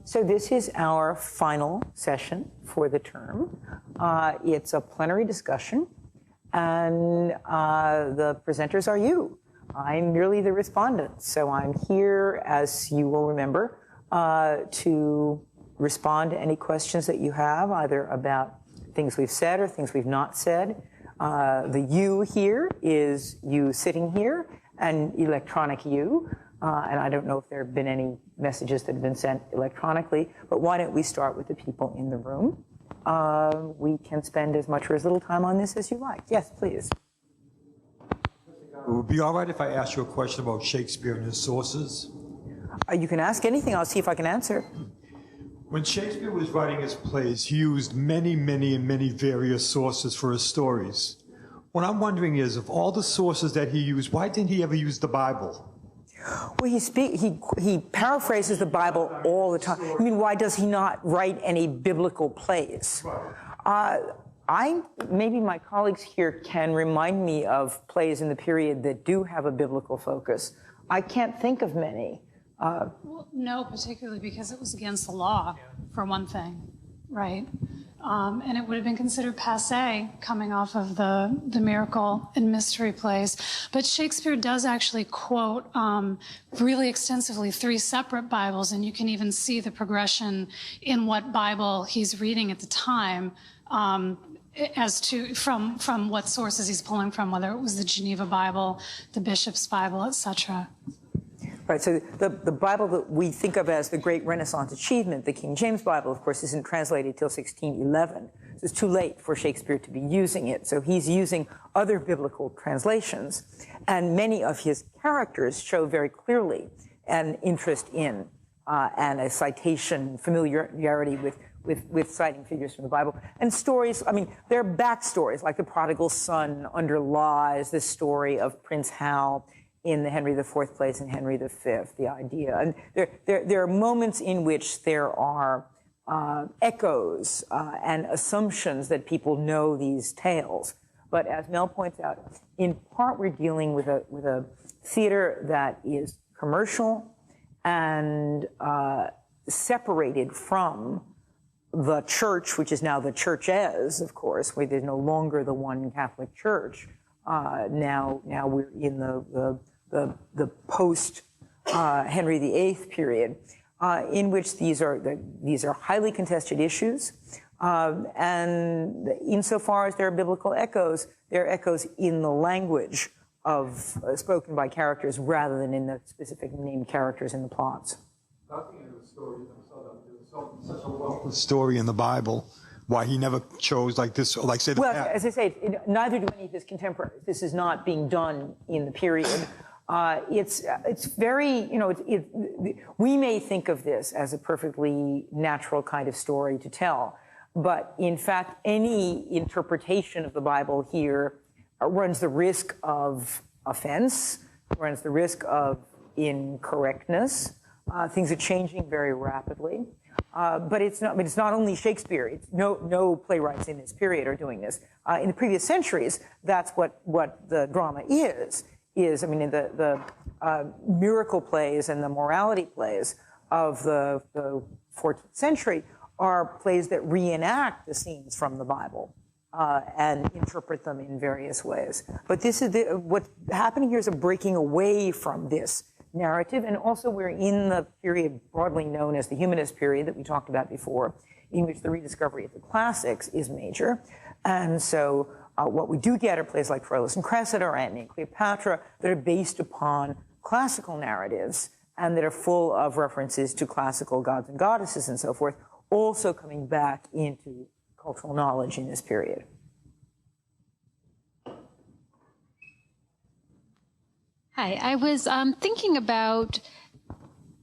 So this is our final session for the term. It's a plenary discussion, and the presenters are you. I'm merely the respondent, so I'm here, as you will remember, to respond to any questions that you have, either about things we've said or things we've not said. The you here is you sitting here, and electronic you. And I don't know if there have been any messages that have been sent electronically, but why don't we start with the people in the room? We can spend as much or as little time on this as you like. Yes, please. It would be all right if I asked you a question about Shakespeare and his sources? You can ask anything. I'll see if I can answer. When Shakespeare was writing his plays, he used many various sources for his stories. What I'm wondering is, of all the sources that he used, why didn't he ever use the Bible? Well, he paraphrases the Bible all the time. I mean, why does he not write any biblical plays? Maybe my colleagues here can remind me of plays in the period that do have a biblical focus. I can't think of many. Well, no, particularly because it was against the law, for one thing, right? And it would have been considered passé coming off of the miracle and mystery plays. But Shakespeare does actually quote really extensively 3 separate Bibles, and you can even see the progression in what Bible he's reading at the time as to from what sources he's pulling from, whether it was the Geneva Bible, the Bishop's Bible, etc. Right, so the Bible that we think of as the great Renaissance achievement, the King James Bible, of course, isn't translated till 1611. So it's too late for Shakespeare to be using it. So he's using other biblical translations. And many of his characters show very clearly an interest in and a citation, familiarity with citing figures from the Bible. And stories, I mean, there are backstories, like the prodigal son underlies the story of Prince Hal in the Henry IV plays and Henry V, the idea. And there are moments in which there are echoes and assumptions that people know these tales. But as Mel points out, in part we're dealing with a theater that is commercial and separated from the church, which is now the churches, of course, where there's no longer the one Catholic Church. Now we're in the post Henry VIII period, in which these are highly contested issues, and insofar as there are biblical echoes, there are echoes in the language of spoken by characters rather than in the specific named characters in the plots. Nothing in the story themselves. There's such a wealth of story in the Bible. Why he never chose like this, like say the Well, as I say, neither do any of his contemporaries. This is not being done in the period. It's very, you know, we may think of this as a perfectly natural kind of story to tell, but in fact, any interpretation of the Bible here runs the risk of offense, runs the risk of incorrectness. Things are changing very rapidly. But it's not only Shakespeare. It's no playwrights in this period are doing this. In the previous centuries, that's what the drama is. I mean, in the miracle plays and the morality plays of the 14th century are plays that reenact the scenes from the Bible and interpret them in various ways. But this is what's happening here is a breaking away from this narrative, and also we're in the period broadly known as the humanist period that we talked about before, in which the rediscovery of the classics is major. And so what we do get are plays like Troilus and Cressida or Antony and Cleopatra that are based upon classical narratives and that are full of references to classical gods and goddesses and so forth, also coming back into cultural knowledge in this period. Hi, I was thinking about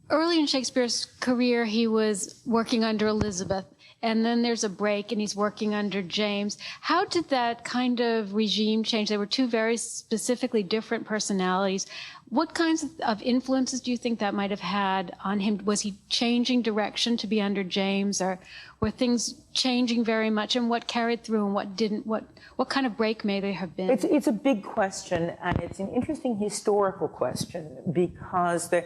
early in Shakespeare's career, he was working under Elizabeth, and then there's a break and he's working under James. How did that kind of regime change? There were 2 very specifically different personalities. What kinds of influences do you think that might have had on him? Was he changing direction to be under James, or were things changing very much, and what carried through and what didn't? What kind of break may there have been? It's a big question, and it's an interesting historical question, because the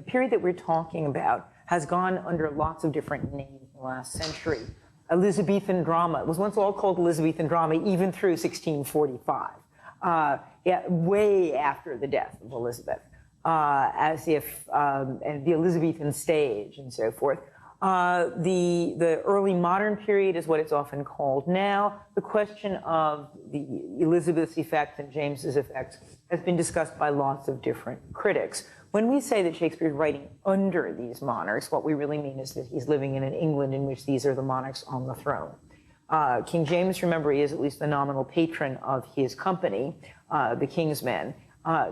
period that we're talking about has gone under lots of different names in the last century. Elizabethan drama, it was once all called Elizabethan drama, even through 1645, way after the death of Elizabeth, as if, and the Elizabethan stage and so forth. The early modern period is what it's often called now. The question of the Elizabeth's effects and James's effects has been discussed by lots of different critics. When we say that Shakespeare is writing under these monarchs, what we really mean is that he's living in an England in which these are the monarchs on the throne. King James, remember, he is at least the nominal patron of his company, the King's Men,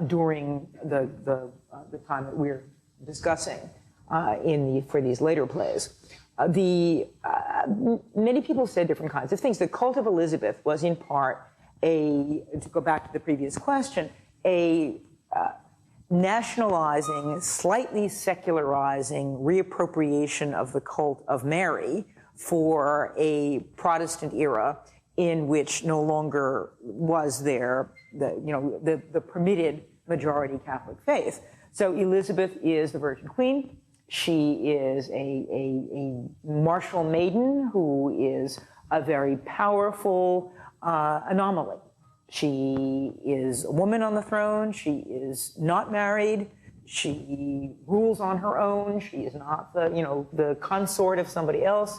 during the time that we're discussing for these later plays. Many people said different kinds of things. The cult of Elizabeth was in part to go back to the previous question, a nationalizing, slightly secularizing reappropriation of the cult of Mary for a Protestant era in which no longer was there the permitted majority Catholic faith. So Elizabeth is the Virgin Queen. She is a martial maiden who is a very powerful anomaly. She is a woman on the throne. She is not married. She rules on her own. She is not the consort of somebody else.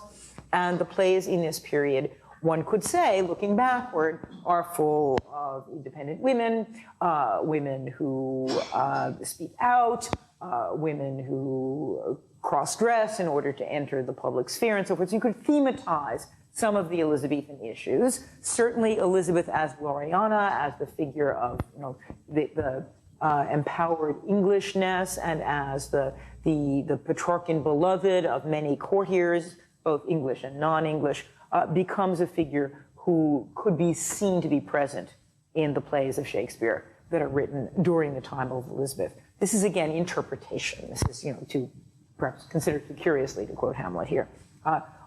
And the plays in this period, one could say, looking backward, are full of independent women, women who speak out, women who cross-dress in order to enter the public sphere and so forth. So you could thematize some of the Elizabethan issues. Certainly Elizabeth as Gloriana, as the figure of the empowered Englishness, and as the Petrarchan beloved of many courtiers, both English and non-English, becomes a figure who could be seen to be present in the plays of Shakespeare that are written during the time of Elizabeth. This is, again, interpretation. This is, to perhaps consider too curiously to quote Hamlet here.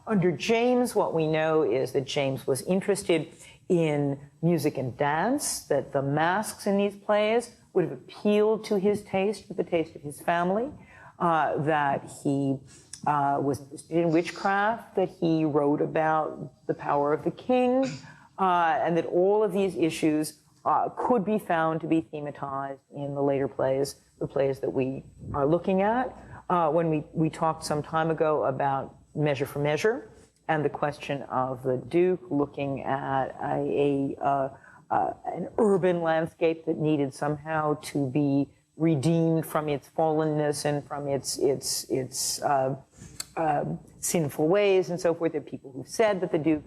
Under James, what we know is that James was interested in music and dance, that the masks in these plays would have appealed to his taste, to the taste of his family, that he was interested in witchcraft, that he wrote about the power of the king, and that all of these issues could be found to be thematized in the later plays, the plays that we are looking at. When we talked some time ago about Measure for Measure and the question of the Duke looking at an urban landscape that needed somehow to be redeemed from its fallenness and from its sinful ways and so forth. There are people who said that the Duke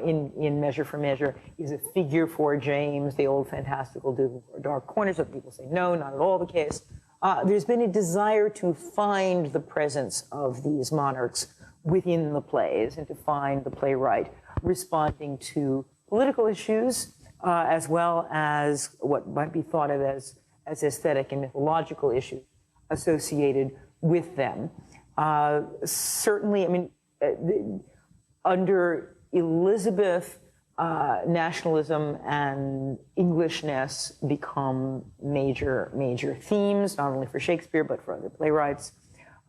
in Measure for Measure is a figure for James, the old fantastical Duke of Dark Corners. Other people say no, not at all the case. There's been a desire to find the presence of these monarchs within the plays and to find the playwright responding to political issues as well as what might be thought of as aesthetic and mythological issues associated with them. Certainly, I mean, under Elizabeth, nationalism and Englishness become major themes, not only for Shakespeare, but for other playwrights.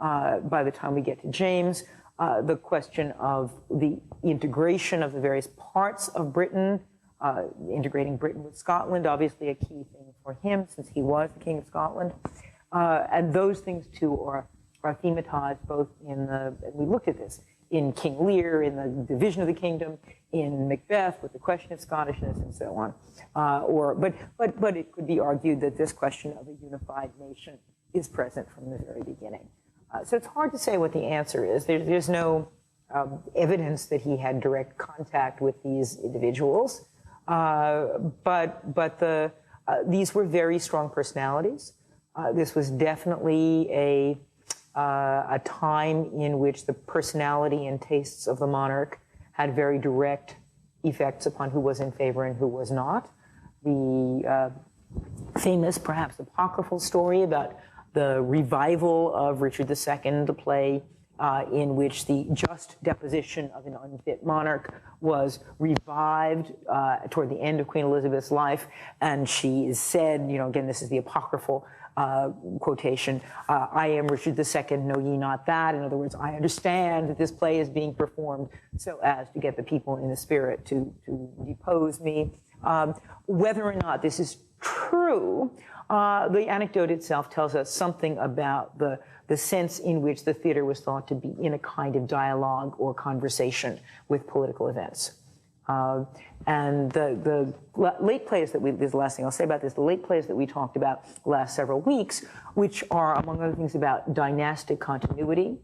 By the time we get to James, the question of the integration of the various parts of Britain, integrating Britain with Scotland, obviously a key thing for him since he was the King of Scotland. And those things too are thematized both in we looked at this, in King Lear, in the division of the kingdom, in Macbeth with the question of Scottishness and so on. But it could be argued that this question of a unified nation is present from the very beginning. So it's hard to say what the answer is. There's no evidence that he had direct contact with these individuals, but these were very strong personalities. This was definitely a time in which the personality and tastes of the monarch had very direct effects upon who was in favor and who was not. The famous, perhaps apocryphal story about the revival of Richard II, the play in which the just deposition of an unfit monarch was revived toward the end of Queen Elizabeth's life, and she is said, again, this is the apocryphal quotation, I am Richard II, know ye not that? In other words, I understand that this play is being performed so as to get the people in the spirit to depose me. Whether or not this is true, the anecdote itself tells us something about the sense in which the theater was thought to be in a kind of dialogue or conversation with political events. And the late plays that this is the last thing I'll say about this, the late plays that we talked about the last several weeks, which are, among other things, about dynastic continuity,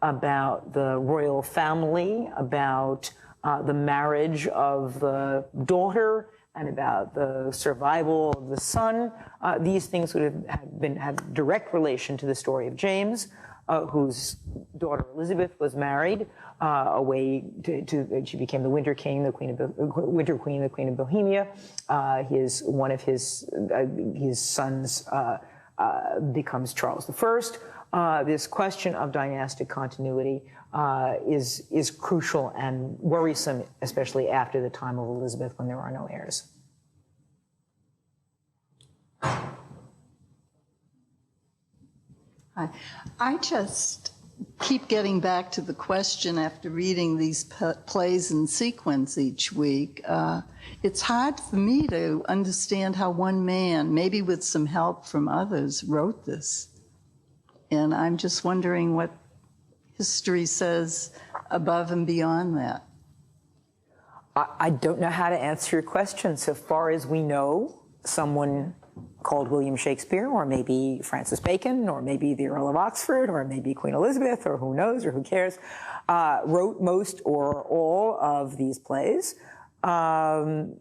about the royal family, about the marriage of the daughter, and about the survival of the son. These things would have direct relation to the story of James, whose daughter Elizabeth was married away she became the Winter King, Winter Queen, the Queen of Bohemia. One of his sons becomes Charles I. This question of dynastic continuity is crucial and worrisome, especially after the time of Elizabeth when there are no heirs. I just keep getting back to the question after reading these plays in sequence each week. It's hard for me to understand how one man, maybe with some help from others, wrote this. And I'm just wondering what history says above and beyond that. I don't know how to answer your question. So far as we know, someone called William Shakespeare, or maybe Francis Bacon, or maybe the Earl of Oxford, or maybe Queen Elizabeth, or who knows, or who cares, wrote most or all of these plays. There's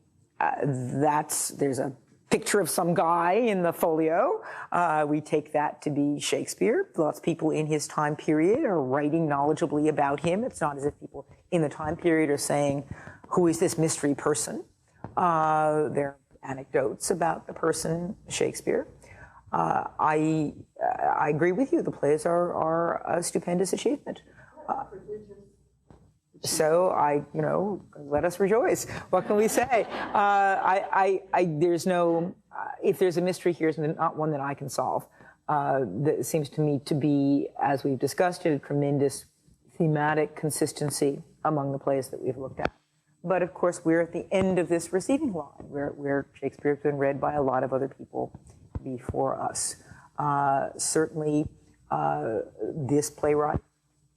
a picture of some guy in the folio. We take that to be Shakespeare. Lots of people in his time period are writing knowledgeably about him. It's not as if people in the time period are saying, who is this mystery person? There are anecdotes about the person Shakespeare. I agree with you. The plays are a stupendous achievement. So let us rejoice. What can we say? There's no, if there's a mystery here, it's not one that I can solve. That seems to me to be, as we've discussed, a tremendous thematic consistency among the plays that we've looked at. But of course, we're at the end of this receiving line, where Shakespeare's been read by a lot of other people before us. Certainly, this playwright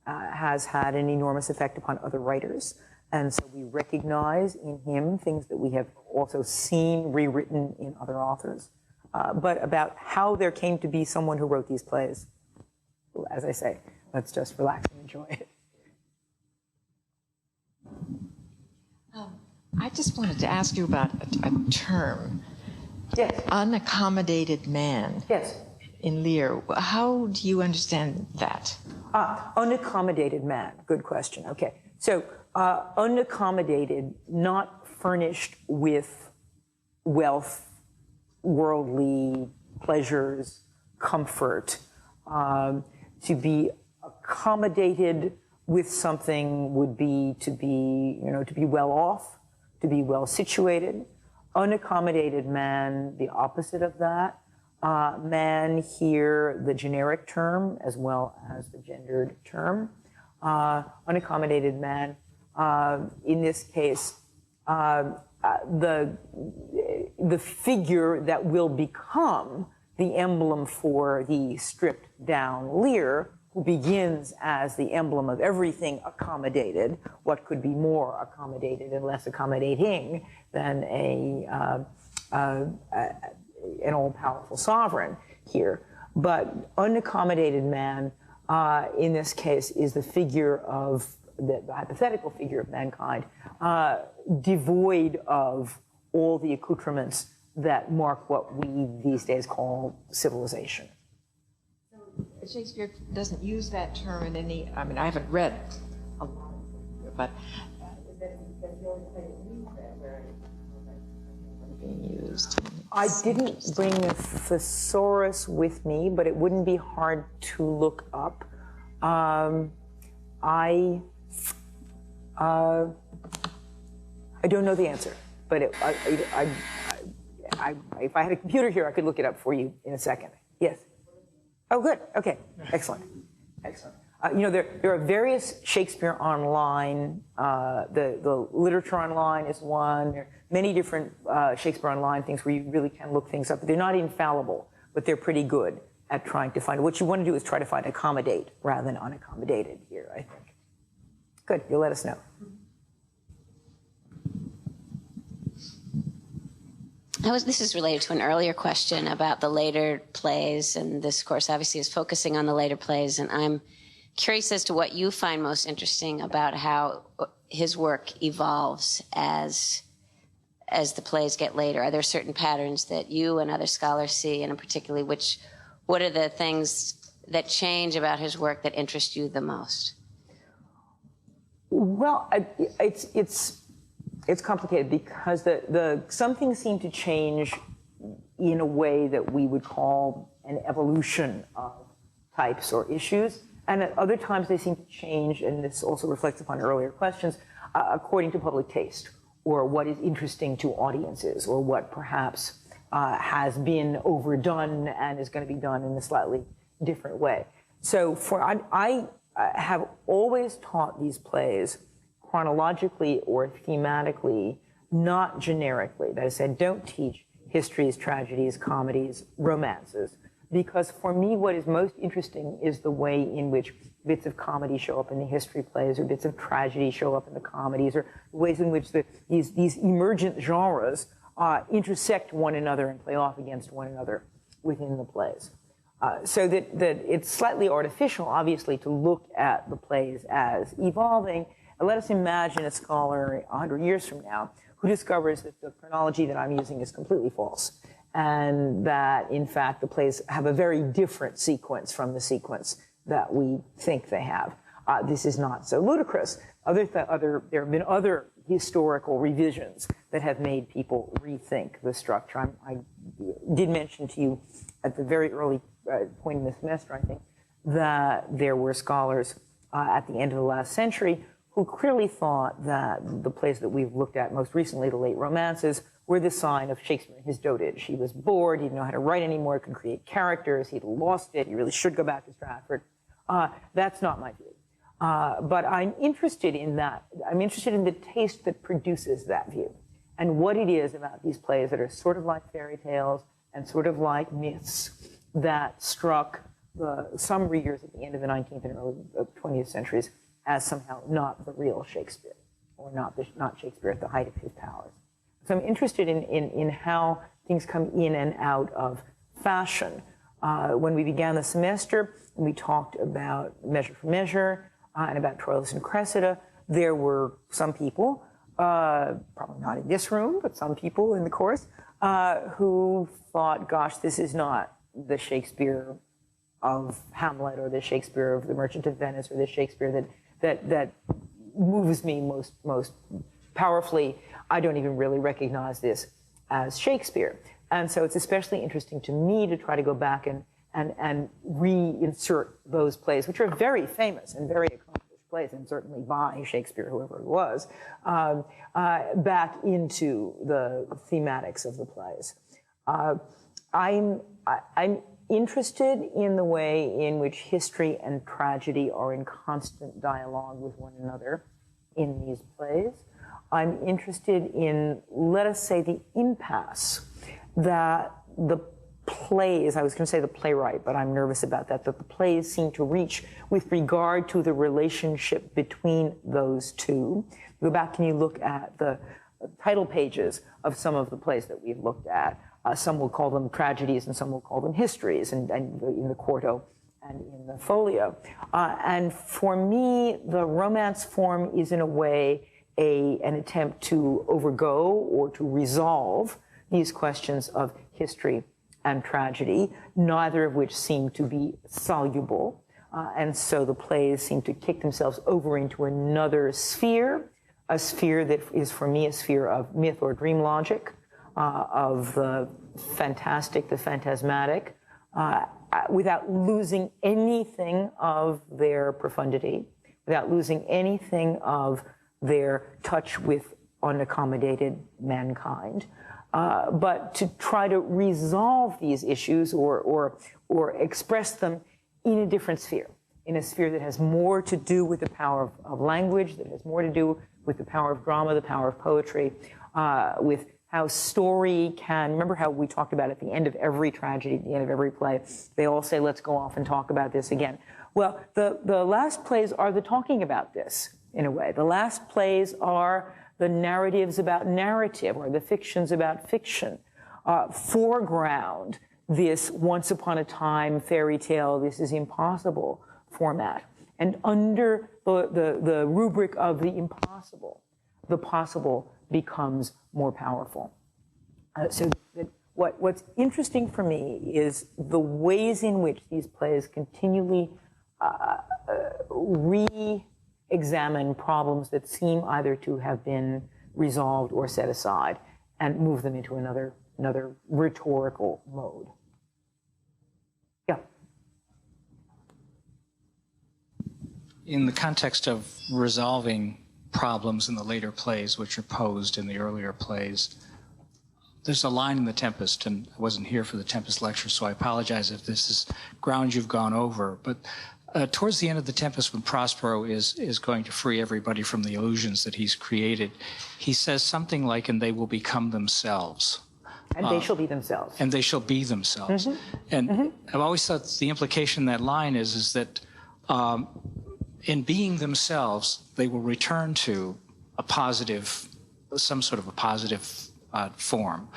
has had an enormous effect upon other writers. And so we recognize in him things that we have also seen rewritten in other authors. But about how there came to be someone who wrote these plays, as I say, let's just relax and enjoy it. I just wanted to ask you about a term. Yes. Unaccommodated man. Yes. In Lear. How do you understand that? Unaccommodated man. Good question. Okay. So unaccommodated, not furnished with wealth, worldly pleasures, comfort. To be accommodated with something would be to be well off, to be well situated. Unaccommodated man, the opposite of that. Man here, the generic term as well as the gendered term. Unaccommodated man, in this case, the figure that will become the emblem for the stripped down Lear, who begins as the emblem of everything accommodated. What could be more accommodated and less accommodating than an all-powerful sovereign here? But unaccommodated man, in this case, is the figure of the hypothetical figure of mankind, devoid of all the accoutrements that mark what we these days call civilization. Shakespeare doesn't use that term in any, I haven't read a lot of it, but being used. I didn't bring a thesaurus with me, but it wouldn't be hard to look up. I don't know the answer, but if I had a computer here, I could look it up for you in a second. Yes. Oh, good. Okay. Excellent. Excellent. There are various Shakespeare online. The literature online is one. There are many different Shakespeare online things where you really can look things up. They're not infallible, but they're pretty good at trying to find. What you want to do is try to find accommodate rather than unaccommodated here, I think. Good. You'll let us know. This is related to an earlier question about the later plays, and this course obviously is focusing on the later plays, and I'm curious as to what you find most interesting about how his work evolves as the plays get later. Are there certain patterns that you and other scholars see, and particularly what are the things that change about his work that interest you the most? Well, it's complicated because some things seem to change in a way that we would call an evolution of types or issues, and at other times they seem to change, and this also reflects upon earlier questions, according to public taste, or what is interesting to audiences, or what perhaps has been overdone and is going to be done in a slightly different way. So I have always taught these plays chronologically or thematically, not generically. That is, I don't teach histories, tragedies, comedies, romances, because for me what is most interesting is the way in which bits of comedy show up in the history plays, or bits of tragedy show up in the comedies, or ways in which these emergent genres intersect one another and play off against one another within the plays. So that it's slightly artificial, obviously, to look at the plays as evolving. And let us imagine a scholar 100 years from now who discovers that the chronology that I'm using is completely false, and that, in fact, the plays have a very different sequence from the sequence that we think they have. This is not so ludicrous. There have been other historical revisions that have made people rethink the structure. I did mention to you at the very early point in the semester, I think, that there were scholars at the end of the last century who clearly thought that the plays that we've looked at most recently, the late romances, were the sign of Shakespeare and his dotage. He was bored, he didn't know how to write anymore, couldn't create characters, he'd lost it, he really should go back to Stratford. That's not my view. But I'm interested in that. I'm interested in the taste that produces that view, and what it is about these plays that are sort of like fairy tales and sort of like myths that struck some readers at the end of the 19th and early 20th centuries as somehow not the real Shakespeare, or not Shakespeare at the height of his powers. So I'm interested in how things come in and out of fashion. When we began the semester, and we talked about Measure for Measure and about Troilus and Cressida, there were some people, probably not in this room, but some people in the course, who thought, gosh, this is not the Shakespeare of Hamlet, or the Shakespeare of The Merchant of Venice, or the Shakespeare that moves me most powerfully. I don't even really recognize this as Shakespeare. And so it's especially interesting to me to try to go back and reinsert those plays, which are very famous and very accomplished plays, and certainly by Shakespeare, whoever it was, back into the thematics of the plays. I'm interested in the way in which history and tragedy are in constant dialogue with one another in these plays. I'm interested in, let us say, the impasse that the plays, I was going to say the playwright, but I'm nervous about that the plays seem to reach with regard to the relationship between those two. Go back and you look at the title pages of some of the plays that we've looked at. Some will call them tragedies and some will call them histories, and in the quarto and in the folio. And for me, the romance form is in a way an attempt to overgo or to resolve these questions of history and tragedy, neither of which seem to be soluble. And so the plays seem to kick themselves over into another sphere, a sphere that is for me a sphere of myth or dream logic, of the fantastic, the phantasmatic, without losing anything of their profundity, without losing anything of their touch with unaccommodated mankind. but to try to resolve these issues or express them in a different sphere, in a sphere that has more to do with the power of language, that has more to do with the power of drama, the power of poetry, with how story can, remember how we talked about at the end of every tragedy, at the end of every play, they all say, let's go off and talk about this again. Well, the last plays are the talking about this, in a way. The last plays are the narratives about narrative, or the fictions about fiction. Foreground this once upon a time fairy tale, this is impossible format. And under the rubric of the impossible, the possible becomes more powerful. So what's interesting for me is the ways in which these plays continually re-examine problems that seem either to have been resolved or set aside and move them into another rhetorical mode. Yeah. In the context of resolving problems in the later plays, which are posed in the earlier plays, there's a line in the Tempest, and I wasn't here for the Tempest lecture, so I apologize if this is ground you've gone over, but towards the end of the Tempest, when Prospero is going to free everybody from the illusions that he's created, he says something like, and they will become themselves. And they shall be themselves. And they shall be themselves. Mm-hmm. And mm-hmm. I've always thought the implication in that line is that in being themselves, they will return to a positive, some sort of a positive form.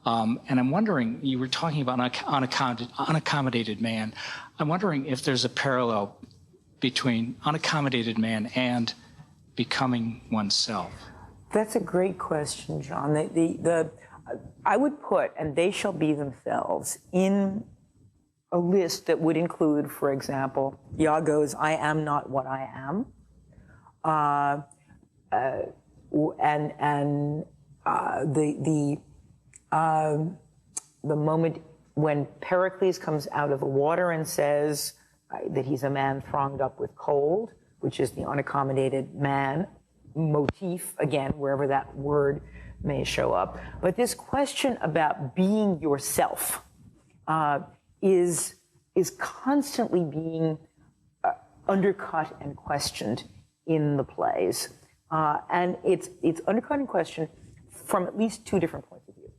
And I'm wondering, you were talking about unaccommodated man. I'm wondering if there's a parallel between unaccommodated man and becoming oneself. That's a great question, John. I would put, and they shall be themselves, in a list that would include, for example, Iago's I am not what I am, the moment when Pericles comes out of the water and says that he's a man thronged up with cold, which is the unaccommodated man motif, again, wherever that word may show up. But this question about being yourself is constantly being undercut and questioned in the plays. And it's undercut and questioned from at least two different points of view.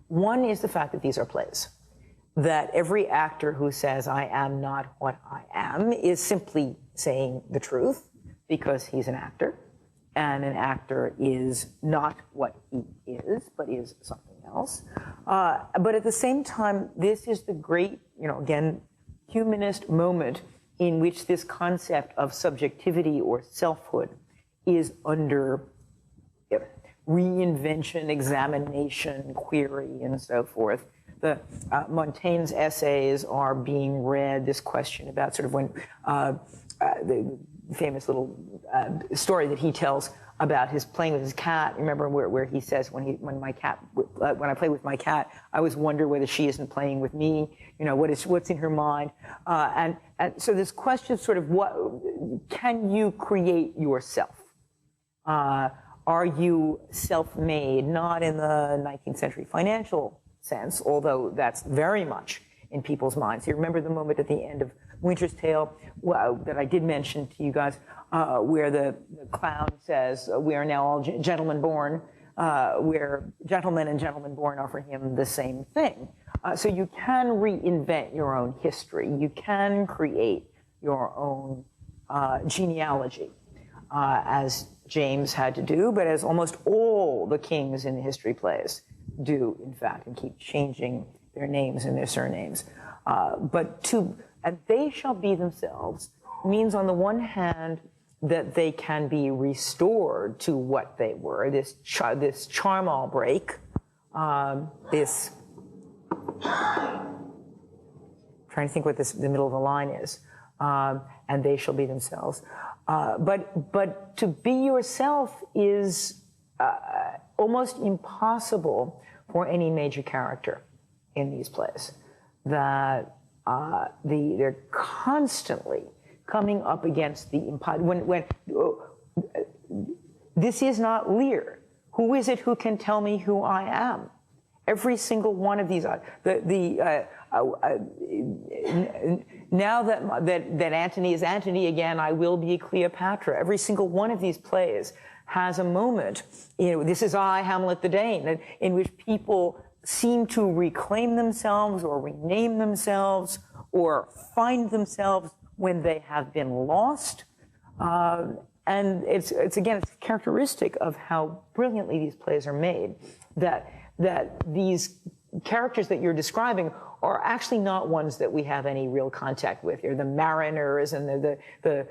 One is the fact that these are plays, that every actor who says, I am not what I am, is simply saying the truth because he's an actor, and an actor is not what he is, but is something else. But at the same time, this is the great, again, humanist moment in which this concept of subjectivity or selfhood is under reinvention, examination, query, and so forth. The Montaigne's essays are being read, this question about sort of when the famous little story that he tells about his playing with his cat. Remember where he says, when I play with my cat, I always wonder whether she isn't playing with me. What's in her mind, and so this question of sort of what can you create yourself? Are you self-made? Not in the 19th century financial sense, although that's very much in people's minds. You remember the moment at the end of Winter's Tale that I did mention to you guys, where the clown says, we are now all gentlemen born, where gentlemen and gentlemen born are for him the same thing. So you can reinvent your own history. You can create your own genealogy, as James had to do, but as almost all the kings in the history plays do, in fact, and keep changing their names and their surnames. And they shall be themselves means, on the one hand, that they can be restored to what they were, this charm all break, this, trying to think what the middle of the line is, and they shall be themselves. But to be yourself is almost impossible for any major character in these plays. That they're constantly coming up against the when this is not Lear. Who is it who can tell me who I am? Every single one of these, now that Antony is Antony again, I will be Cleopatra. Every single one of these plays has a moment, this is I, Hamlet the Dane, in which people seem to reclaim themselves or rename themselves or find themselves when they have been lost. And it's characteristic of how brilliantly these plays are made, that these characters that you're describing are actually not ones that we have any real contact with. They're the mariners and the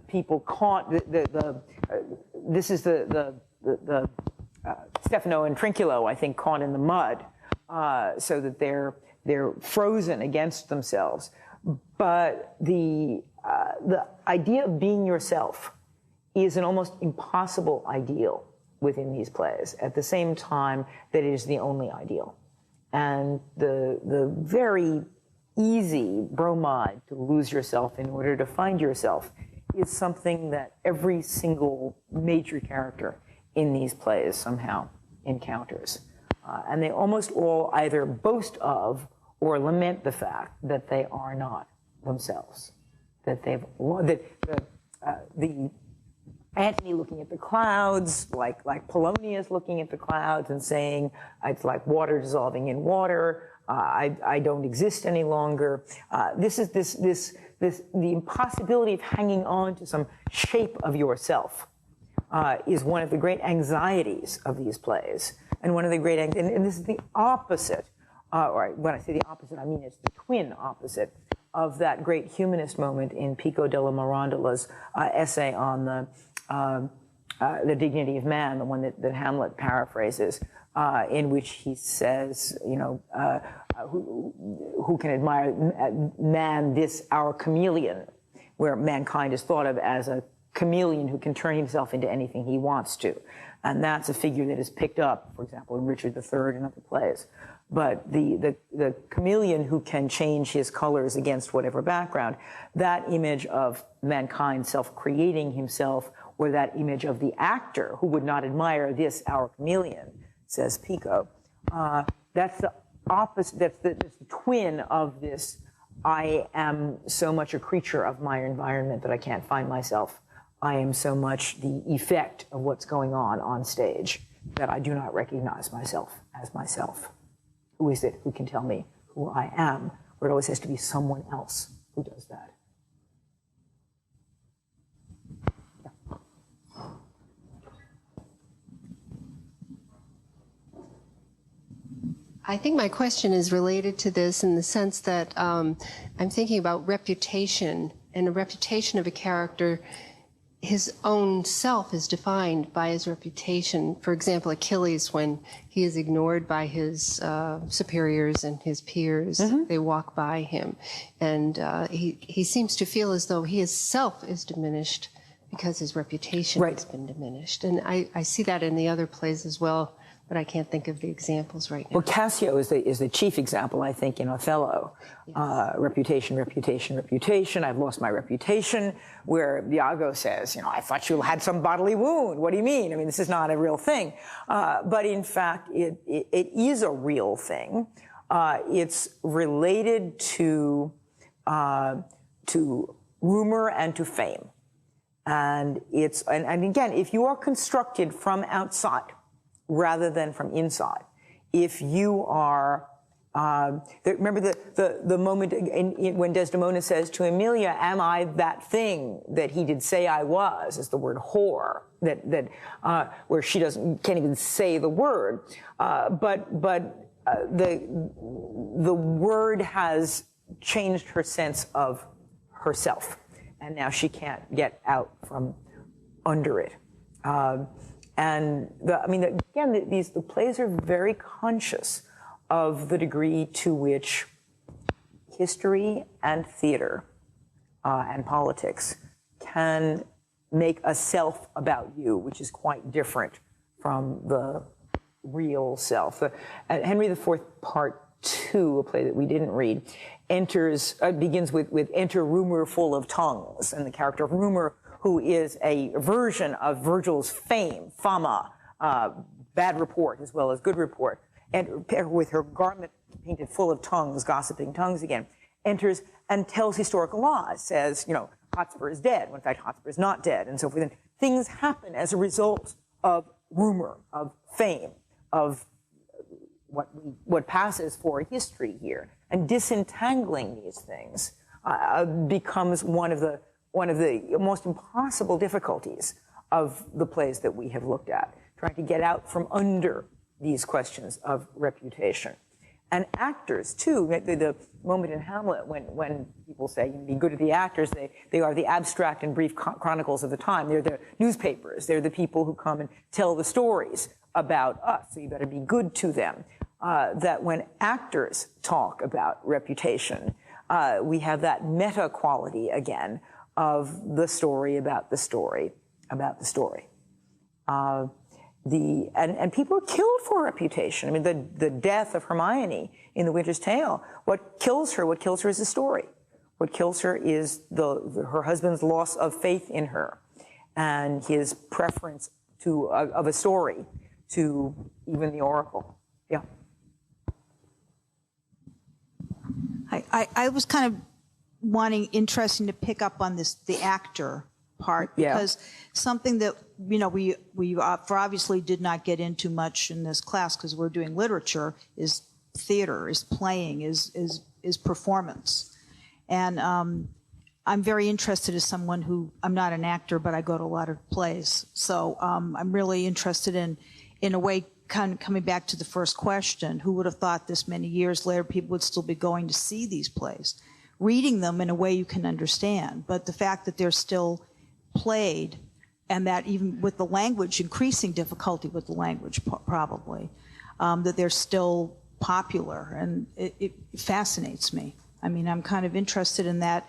people caught. This is the Stefano and Trinculo, I think, caught in the mud, so that they're frozen against themselves. But the idea of being yourself is an almost impossible ideal within these plays, at the same time that it is the only ideal. And the very easy bromide to lose yourself in order to find yourself is something that every single major character in these plays somehow encounters. And they almost all either boast of or lament the fact that they are not themselves, that the Antony looking at the clouds, like Polonius looking at the clouds and saying, it's like water dissolving in water, I don't exist any longer. The impossibility of hanging on to some shape of yourself is one of the great anxieties of these plays. And one of the great, and this is the opposite, or when I say the opposite, I mean it's the twin opposite of that great humanist moment in Pico della Mirandola's essay on the dignity of man, the one that Hamlet paraphrases, in which he says, who can admire man, this our chameleon, where mankind is thought of as a chameleon who can turn himself into anything he wants to. And that's a figure that is picked up, for example, in Richard III and other plays. But the chameleon who can change his colors against whatever background, that image of mankind self-creating himself, or that image of the actor who would not admire this, our chameleon, says Pico, that's the opposite, that's the twin of this, I am so much a creature of my environment that I can't find myself. I am so much the effect of what's going on stage that I do not recognize myself as myself. Who is it who can tell me who I am? Or it always has to be someone else who does that. I think my question is related to this in the sense that I'm thinking about reputation, and the reputation of a character. His own self is defined by his reputation. For example, Achilles, when he is ignored by his superiors and his peers, they walk by him. And he seems to feel as though his self is diminished because his reputation has been diminished. And I see that in the other plays as well, but I can't think of the examples right now. Well, Cassio is the chief example, I think, in Othello. Yes. Reputation, reputation, reputation. I've lost my reputation. Where Iago says, I thought you had some bodily wound. What do you mean? I mean, this is not a real thing. But in fact, it is a real thing. It's related to rumor and to fame. And and again, if you are constructed from outside, rather than from inside. If you are, remember the moment when Desdemona says to Emilia, am I that thing that he did say I was, is the word whore, where she can't even say the word. But the word has changed her sense of herself, and now she can't get out from under it. And the plays are very conscious of the degree to which history and theater and politics can make a self about you, which is quite different from the real self. Henry IV, Part 2, a play that we didn't read, begins with enter Rumour full of tongues, and the character of Rumour, who is a version of Virgil's fame, fama, bad report as well as good report, and with her garment painted full of tongues, gossiping tongues again, enters and tells historical lies, says, you know, Hotspur is dead, when in fact Hotspur is not dead, and so forth. And things happen as a result of rumor, of fame, of what passes for history here. And disentangling these things becomes one of the most impossible difficulties of the plays that we have looked at, trying to get out from under these questions of reputation. And actors, too, the moment in Hamlet when people say, you know, be good at the actors, they are the abstract and brief chronicles of the time. They're the newspapers. They're the people who come and tell the stories about us, so you better be good to them. That when actors talk about reputation, we have that meta quality again of the story about the story about the story. And people are killed for reputation. I mean, the death of Hermione in The Winter's Tale, what kills her is the story. What kills her is her husband's loss of faith in her and his preference of a story to even the oracle. Yeah. I was kind of interesting to pick up on the actor part, because something that, you know, we obviously did not get into much in this class because we're doing literature, is theater, is playing, is performance. And I'm very interested as someone who, I'm not an actor, but I go to a lot of plays. So I'm really interested in a way, kind of coming back to the first question, who would have thought this many years later people would still be going to see these plays, reading them in a way you can understand. But the fact that they're still played, and that even with the language, increasing difficulty with the language probably, that they're still popular, and it fascinates me. I mean, I'm kind of interested in that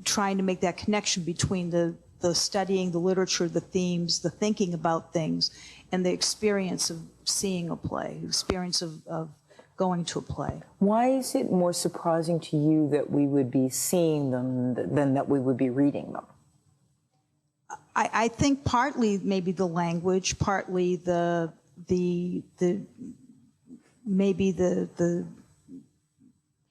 trying to make that connection between the studying the literature, the themes, the thinking about things, and the experience of seeing a play, the experience of going to a play. Why is it more surprising to you that we would be seeing them than that we would be reading them? I think partly maybe the language, partly the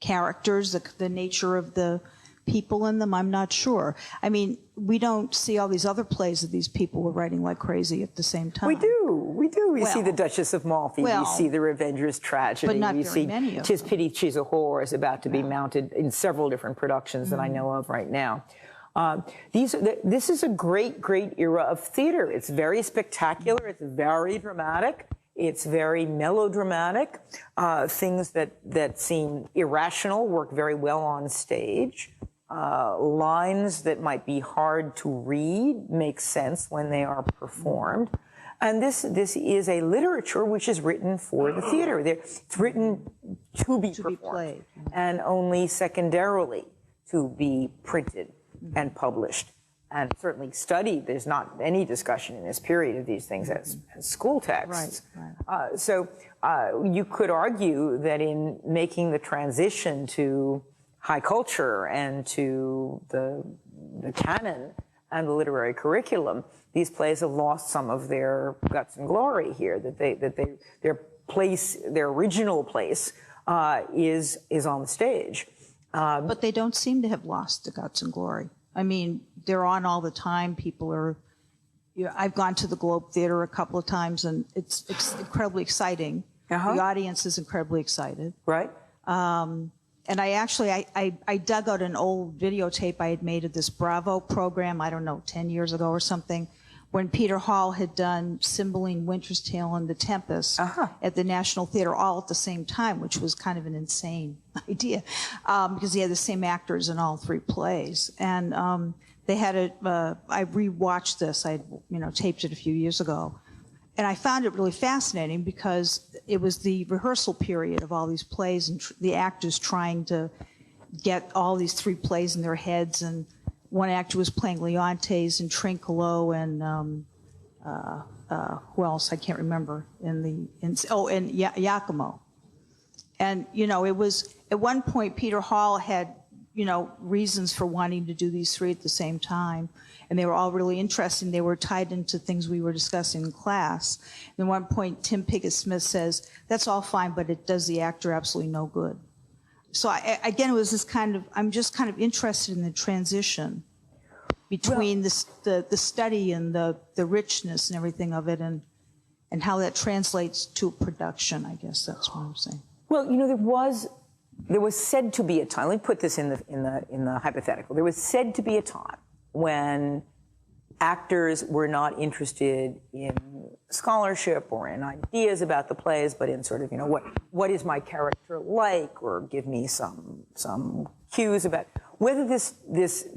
characters, the nature of the people in them. I'm not sure. I mean, we don't see all these other plays that these people were writing like crazy at the same time. We do. We see the Duchess of Malfi. We see the Revenger's Tragedy. But not we very see many of Tis them. Pity, She's a Whore is about to be mounted in several different productions that I know of right now. This is a great, great era of theater. It's very spectacular. It's very dramatic. It's very melodramatic. Things that seem irrational work very well on stage. Lines that might be hard to read make sense when they are performed. And this is a literature which is written for the theater. It's written to be performed, and only secondarily to be printed and published and certainly studied. There's not any discussion in this period of these things as school texts. Right. So you could argue that in making the transition to high culture and to the canon and the literary curriculum, these plays have lost some of their guts and glory here. Their place, their original place, is on the stage. But they don't seem to have lost the guts and glory. I mean, they're on all the time. People are. I've gone to the Globe Theater a couple of times, and it's incredibly exciting. The audience is incredibly excited. Right. And I actually, I dug out an old videotape I had made of this Bravo program, I don't know, 10 years ago or something, when Peter Hall had done Cymbeline, Winter's Tale, and The Tempest at the National Theater all at the same time, which was kind of an insane idea, because he had the same actors in all three plays. And they had I rewatched this, I taped it a few years ago. And I found it really fascinating because it was the rehearsal period of all these plays and the actors trying to get all these three plays in their heads. And one actor was playing Leontes and Trinculo and who else? I can't remember. And Iachimo. And, it was, at one point, Peter Hall had, reasons for wanting to do these three at the same time. And they were all really interesting. They were tied into things we were discussing in class. And at one point, Tim Piggott-Smith says, that's all fine, but it does the actor absolutely no good. So again, it was this I'm just kind of interested in the transition between the study and the richness and everything of it, and how that translates to production. I guess that's what I'm saying. Well, there was said to be a time. Let me put this in the hypothetical. There was said to be a time when actors were not interested in scholarship or in ideas about the plays, but in sort of, what is my character like, or give me some cues about whether this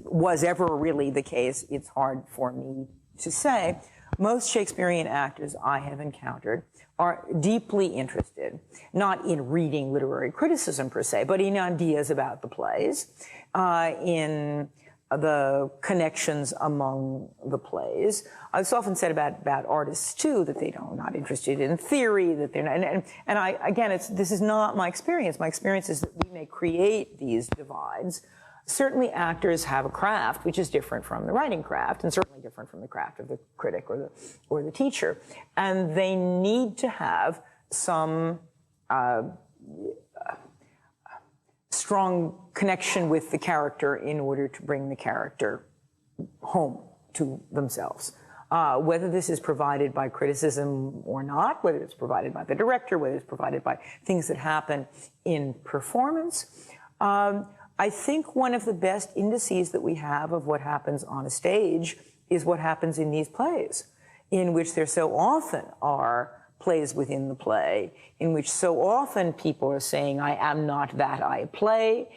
was ever really the case. It's hard for me to say. Most Shakespearean actors I have encountered are deeply interested, not in reading literary criticism per se, but in ideas about the plays, in the connections among the plays. It's often said about artists too that they are not interested in theory, that they're not, and this is not my experience. My experience is that we may create these divides. Certainly actors have a craft which is different from the writing craft, and certainly different from the craft of the critic or the teacher. And they need to have some strong connection with the character in order to bring the character home to themselves. Whether this is provided by criticism or not, whether it's provided by the director, whether it's provided by things that happen in performance. I think one of the best indices that we have of what happens on a stage is what happens in these plays, in which there so often are plays within the play, in which so often people are saying, I am not that I play,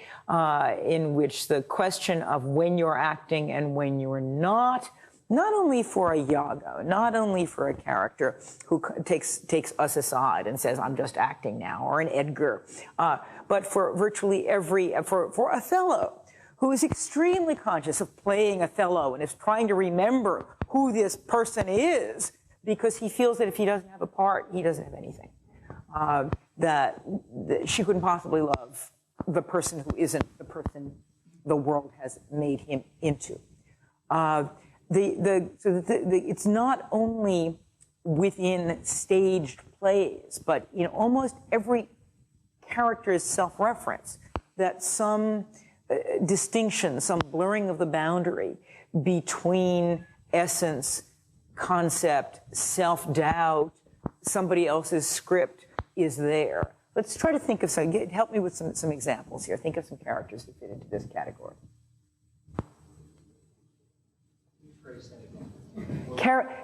in which the question of when you're acting and when you're not only for a Iago, not only for a character who takes us aside and says, I'm just acting now, or an Edgar, but for virtually for Othello, who is extremely conscious of playing Othello and is trying to remember who this person is, because he feels that if he doesn't have a part, he doesn't have anything. That she couldn't possibly love the person who isn't the person the world has made him into. It's not only within staged plays, but almost every character is self-reference, that some distinction, some blurring of the boundary between essence, concept, self-doubt, somebody else's script is there. Let's try to think of some, help me with some examples here. Think of some characters that fit into this category.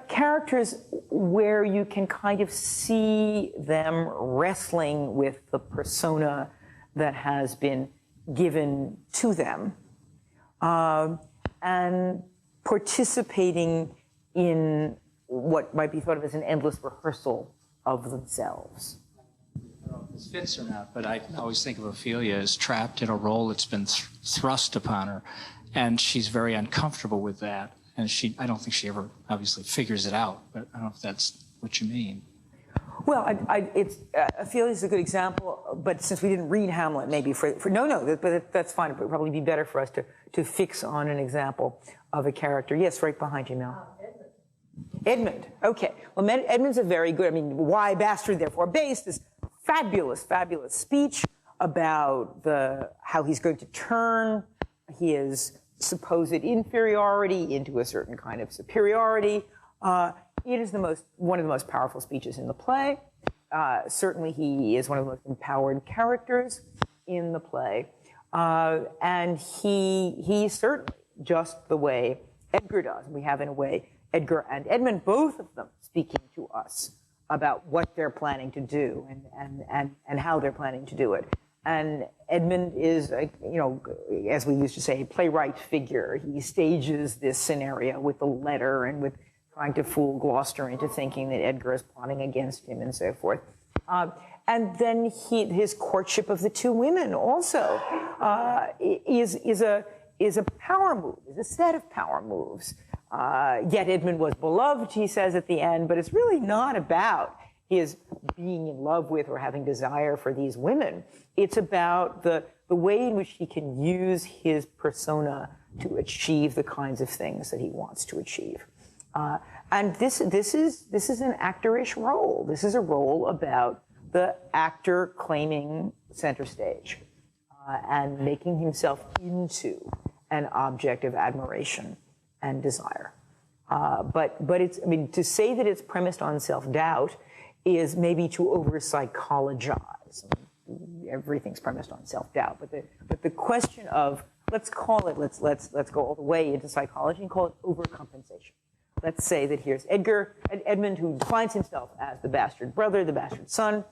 Characters where you can kind of see them wrestling with the persona that has been given to them, and participating in what might be thought of as an endless rehearsal of themselves. I don't know if this fits or not, but I always think of Ophelia as trapped in a role that's been thrust upon her, and she's very uncomfortable with that. And I don't think she ever obviously figures it out, but I don't know if that's what you mean. Well, Ophelia's a good example, but since we didn't read Hamlet, maybe but that's fine. It would probably be better for us to fix on an example of a character. Yes, right behind you, Mel. Edmund. Okay. Well, Edmund's a very good, why bastard, therefore base, this fabulous, fabulous speech about how he's going to turn his supposed inferiority into a certain kind of superiority. It is one of the most powerful speeches in the play. Certainly he is one of the most empowered characters in the play. And he's certainly just the way Edgar does. We have, in a way, Edgar and Edmund, both of them speaking to us about what they're planning to do and how they're planning to do it. And Edmund is, as we used to say, a playwright figure. He stages this scenario with the letter and with trying to fool Gloucester into thinking that Edgar is plotting against him and so forth. And then his courtship of the two women also is a power move, is a set of power moves. Yet Edmund was beloved, he says at the end, but it's really not about his being in love with or having desire for these women. It's about the way in which he can use his persona to achieve the kinds of things that he wants to achieve. And this is an actor-ish role. This is a role about the actor claiming center stage and making himself into an object of admiration and desire. But it's, I mean, to say that it's premised on self-doubt is maybe to over-psychologize. Everything's premised on self-doubt, but the question of, let's go all the way into psychology and call it overcompensation. Let's say that here's Edmund, who defines himself as the bastard brother, the bastard son,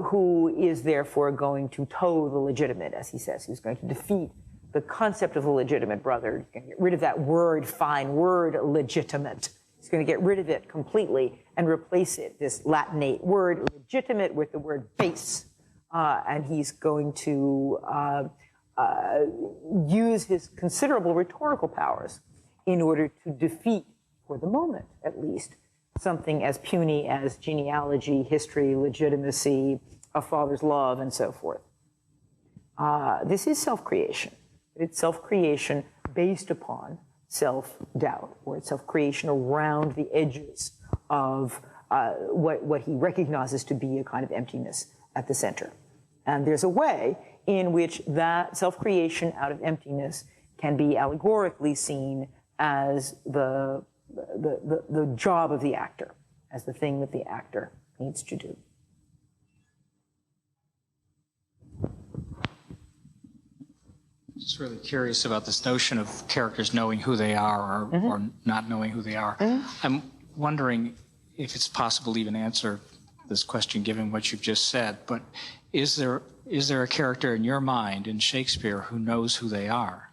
who is therefore going to toe the legitimate, as he says, who's going to defeat the concept of the legitimate brother. He's going to get rid of that word, fine word, legitimate. He's going to get rid of it completely and replace it, this Latinate word, legitimate, with the word base. And he's going to use his considerable rhetorical powers in order to defeat, for the moment at least, something as puny as genealogy, history, legitimacy, a father's love, and so forth. This is self-creation. It's self-creation based upon self-doubt, or it's self-creation around the edges of what he recognizes to be a kind of emptiness at the center. And there's a way in which that self-creation out of emptiness can be allegorically seen as the job of the actor, as the thing that the actor needs to do. Just really curious about this notion of characters knowing who they are or not knowing who they are. I'm wondering if it's possible to even answer this question given what you've just said, but is there a character in your mind in Shakespeare who knows who they are?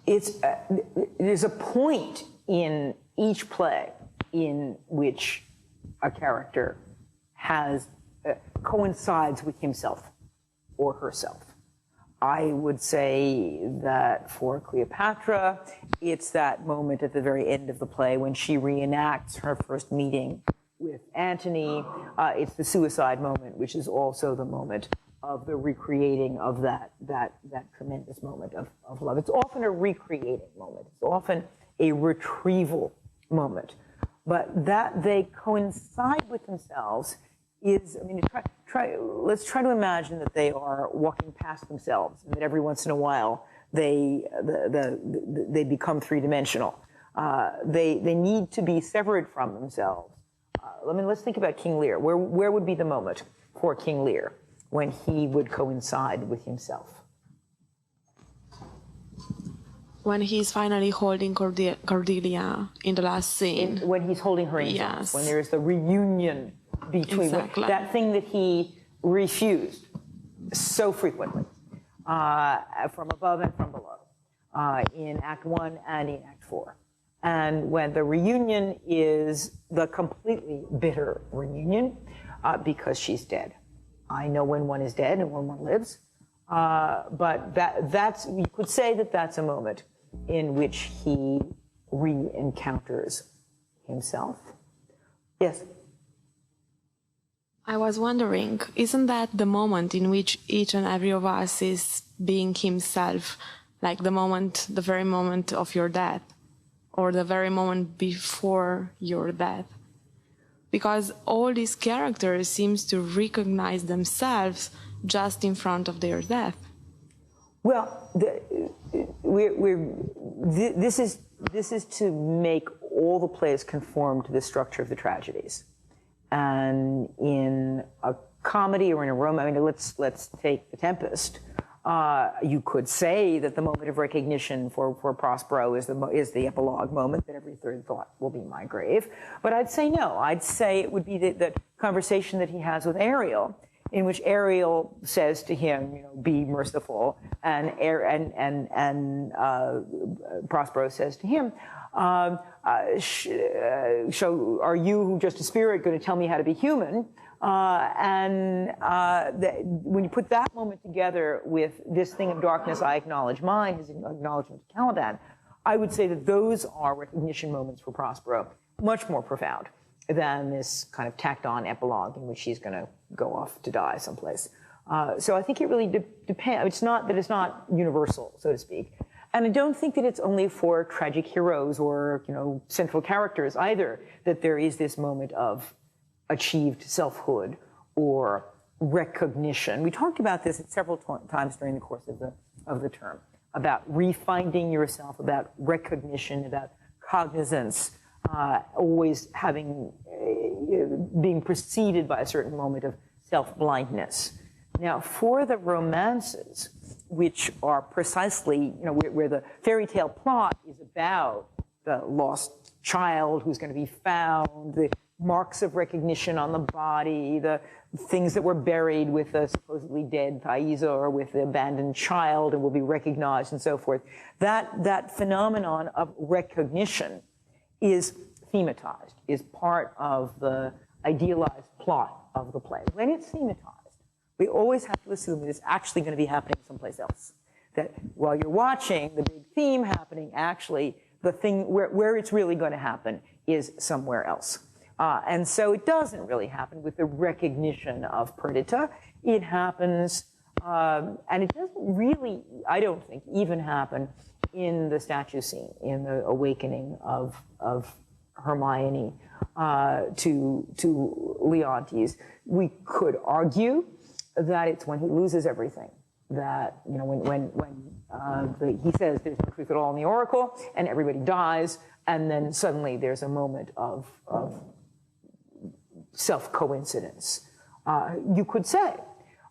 There's a point in each play in which a character coincides with himself or herself. I would say that for Cleopatra, it's that moment at the very end of the play when she reenacts her first meeting with Antony. It's the suicide moment, which is also the moment of the recreating of that tremendous moment of love. It's often a recreating moment. It's often a retrieval moment. But that they coincide with themselves is, I mean, let's try to imagine that they are walking past themselves, and that every once in a while they become three-dimensional. They need to be severed from themselves. Let's think about King Lear. Where would be the moment for King Lear when he would coincide with himself? When he's finally holding Cordelia in the last scene. When he's holding her in his arms. When there is the reunion between that thing that he refused so frequently, from above and from below, in Act 1 and in Act 4. And when the reunion is the completely bitter reunion, because she's dead. I know when one is dead and when one lives, but that's, you could say that that's a moment in which he re-encounters himself. Yes? I was wondering, isn't that the moment in which each and every of us is being himself, like the very moment of your death, or the very moment before your death? Because all these characters seem to recognize themselves just in front of their death. Well, this is to make all the plays conform to the structure of the tragedies. And in a comedy or in a romance, I mean, let's take The Tempest. You could say that the moment of recognition for Prospero is the epilogue moment, that every third thought will be my grave. But I'd say no. I'd say it would be the conversation that he has with Ariel, in which Ariel says to him, you know, be merciful, and Prospero says to him, so are you, just a spirit, going to tell me how to be human? When you put that moment together with this thing of darkness, I acknowledge mine, his acknowledgement to Caliban, I would say that those are recognition moments for Prospero, much more profound than this kind of tacked on epilogue in which she's going to go off to die someplace. So I think it really depends. It's not that it's not universal, so to speak. And I don't think that it's only for tragic heroes or, central characters either, that there is this moment of achieved selfhood or recognition. We talked about this several times during the course of the term, about refinding yourself, about recognition, about cognizance, always having, being preceded by a certain moment of self-blindness. Now, for the romances, which are precisely, where the fairy tale plot is about the lost child who's going to be found, the marks of recognition on the body, the things that were buried with the supposedly dead Thaisa or with the abandoned child and will be recognized and so forth, that phenomenon of recognition is thematized, is part of the idealized plot of the play. When it's thematized, we always have to assume that it's actually going to be happening someplace else. That while you're watching the big theme happening, actually the thing where it's really going to happen is somewhere else. And so it doesn't really happen with the recognition of Perdita. It happens, and it doesn't really, I don't think, even happen in the statue scene, in the awakening of Hermione to Leontes. We could argue that it's when he loses everything, that, when he says there's no truth at all in the oracle, and everybody dies, and then suddenly there's a moment of self-coincidence. You could say,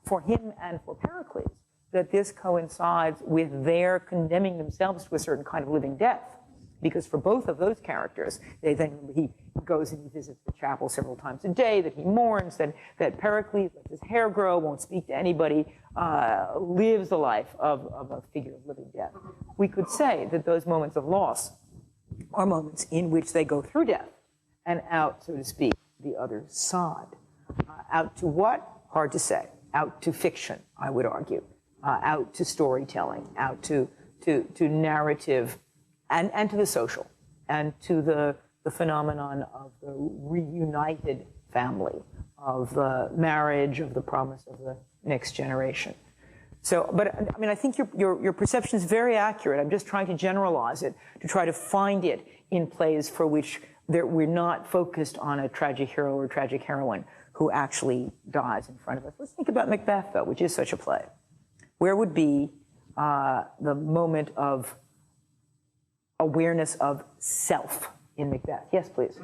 for him and for Pericles, that this coincides with their condemning themselves to a certain kind of living death. Because for both of those characters, he goes and he visits the chapel several times a day, that he mourns, that Pericles lets his hair grow, won't speak to anybody, lives the life of a figure of living death. We could say that those moments of loss are moments in which they go through death and out, so to speak, the other side. Out to what? Hard to say. Out to fiction, I would argue. Out to storytelling, out to narrative, and to the social, and to the phenomenon of the reunited family, of the marriage, of the promise of the next generation. So, but I mean, I think your perception is very accurate. I'm just trying to generalize it, to try to find it in plays for which we're not focused on a tragic hero or tragic heroine who actually dies in front of us. Let's think about Macbeth, though, which is such a play. Where would be the moment of awareness of self in Macbeth? Yes, please.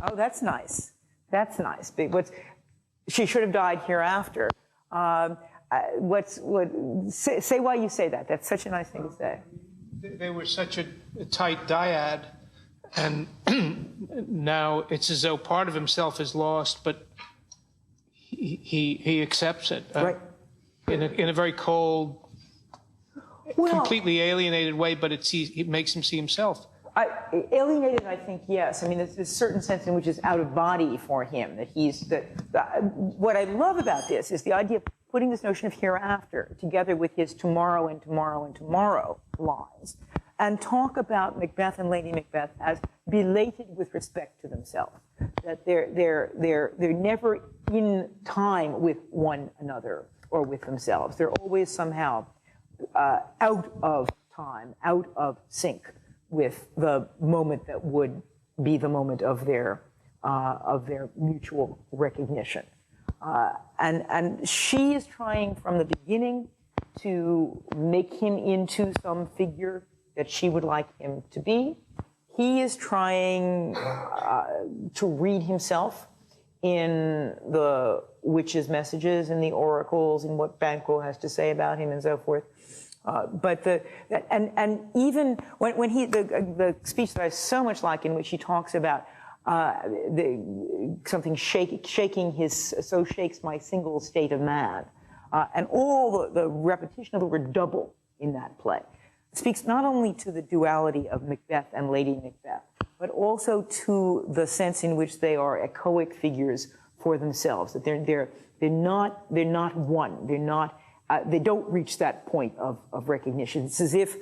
Oh, that's nice. That's nice. She should have died hereafter. Say why you say that. That's such a nice thing to say. They were such a tight dyad, and now it's as though part of himself is lost, but he accepts it right. in a very cold, completely alienated way, but it makes him see himself. Alienated, I think, yes. I mean, there's a certain sense in which it's out of body for him. What I love about this is the idea of putting this notion of hereafter together with his tomorrow and tomorrow and tomorrow lines, and talk about Macbeth and Lady Macbeth as belated with respect to themselves. That they're never in time with one another or with themselves. They're always somehow out of time, out of sync with the moment that would be the moment of their mutual recognition. And she is trying from the beginning to make him into some figure that she would like him to be. He is trying to read himself in the witches' messages and the oracles and what Banquo has to say about him and so forth. And even when the speech that I so much like, in which he talks about something shaking his, so shakes my single state of man, and all the repetition of the word double in that play speaks not only to the duality of Macbeth and Lady Macbeth, but also to the sense in which they are echoic figures for themselves. That they're not one. They don't reach that point of recognition. It's as if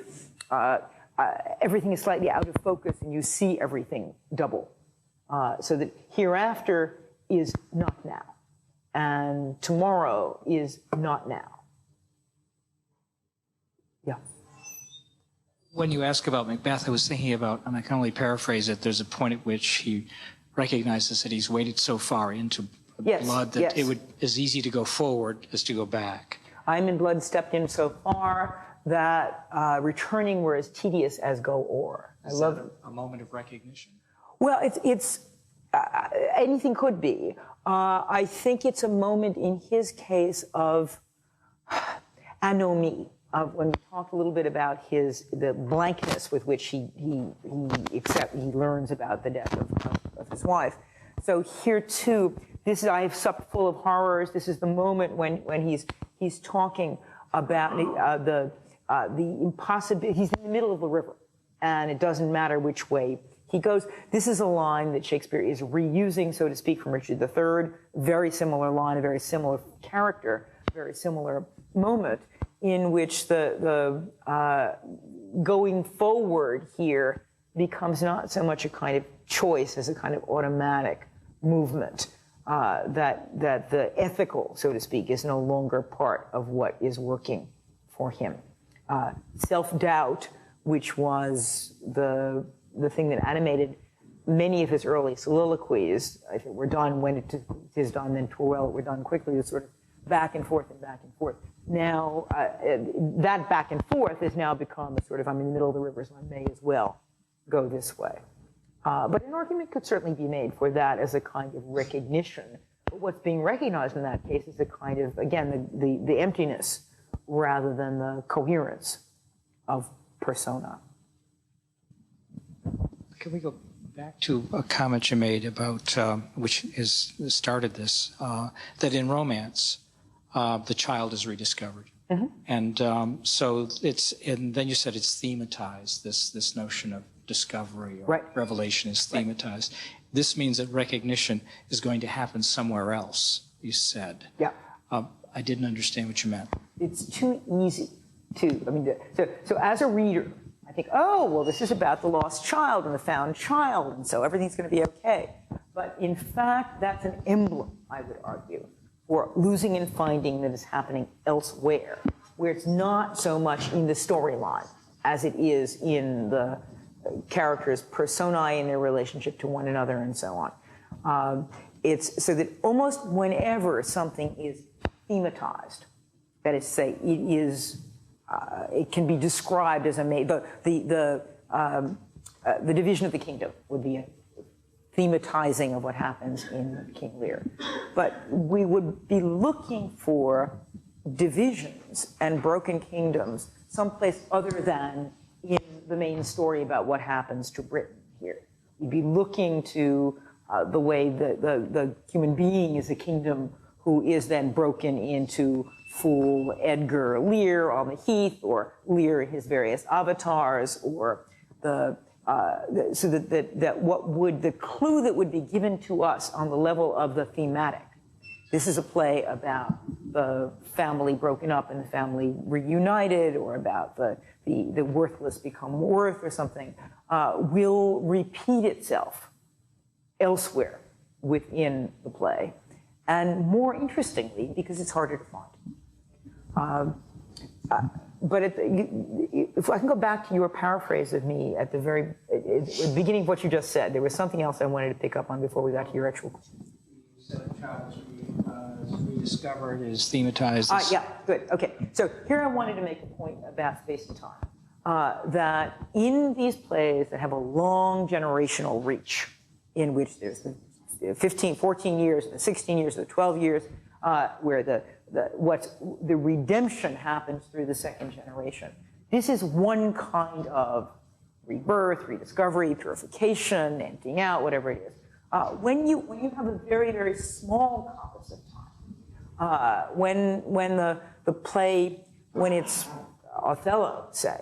everything is slightly out of focus and you see everything double. So that hereafter is not now, and tomorrow is not now. Yeah. When you ask about Macbeth, I was thinking about, and I can only paraphrase it, there's a point at which he recognizes that he's waded so far into blood that it is easy to go forward as to go back. I'm in blood stepped in so far that returning were as tedious as go o'er. I love a moment of recognition. Well, it's anything could be. I think it's a moment in his case of anomie, of when we talked a little bit about the blankness with which he learns about the death of his wife. So here too, this is I have supped full of horrors. This is the moment when he's talking about the impossibility. He's in the middle of the river, and it doesn't matter which way he goes. This is a line that Shakespeare is reusing, so to speak, from Richard III. Very similar line, a very similar character, very similar moment in which the going forward here becomes not so much a kind of choice as a kind of automatic movement. That the ethical, so to speak, is no longer part of what is working for him. Self-doubt, which was the thing that animated many of his early soliloquies, if it were done when it is done, then 'twere well it were done quickly, is sort of back and forth and back and forth. Now, that back and forth has now become a sort of, I'm in the middle of the river, so I may as well go this way. But an argument could certainly be made for that as a kind of recognition. But what's being recognized in that case is a kind of, again, the emptiness rather than the coherence of persona. Can we go back to a comment you made about, which has started this, that in romance, the child is rediscovered. Mm-hmm. And so and then you said it's thematized, this notion of discovery or revelation is thematized. Right. This means that recognition is going to happen somewhere else, you said. Yeah. I didn't understand what you meant. It's too easy to, so as a reader, I think, oh, well, this is about the lost child and the found child, and so everything's going to be okay. But in fact, that's an emblem, I would argue, for losing and finding that is happening elsewhere, where it's not so much in the storyline as it is in the characters' personae and their relationship to one another and so on. It's so that almost whenever something is thematized, that is to say, it can be described as the division of the kingdom would be a thematizing of what happens in King Lear. But we would be looking for divisions and broken kingdoms someplace other than in the main story about what happens to Britain here. We'd be looking to the way the human being is a kingdom who is then broken into Fool Edgar Lear on the Heath, or Lear his various avatars, or so that what would the clue that would be given to us on the level of the thematic. This is a play about the family broken up and the family reunited, or about the worthless become worth or something, will repeat itself elsewhere within the play. And more interestingly, because it's harder to find. But if I can go back to your paraphrase of me at the beginning of what you just said, there was something else I wanted to pick up on before we got to your actual question. You said the child is rediscovered, is thematized. Yeah, good. Okay. So here I wanted to make a point about space and time. That in these plays that have a long generational reach, in which there's the 15, 14 years, the 16 years, the 12 years, where the redemption happens through the second generation. This is one kind of rebirth, rediscovery, purification, emptying out, whatever it is. When you have a very, very small compass of time, when the play, when it's Othello, say,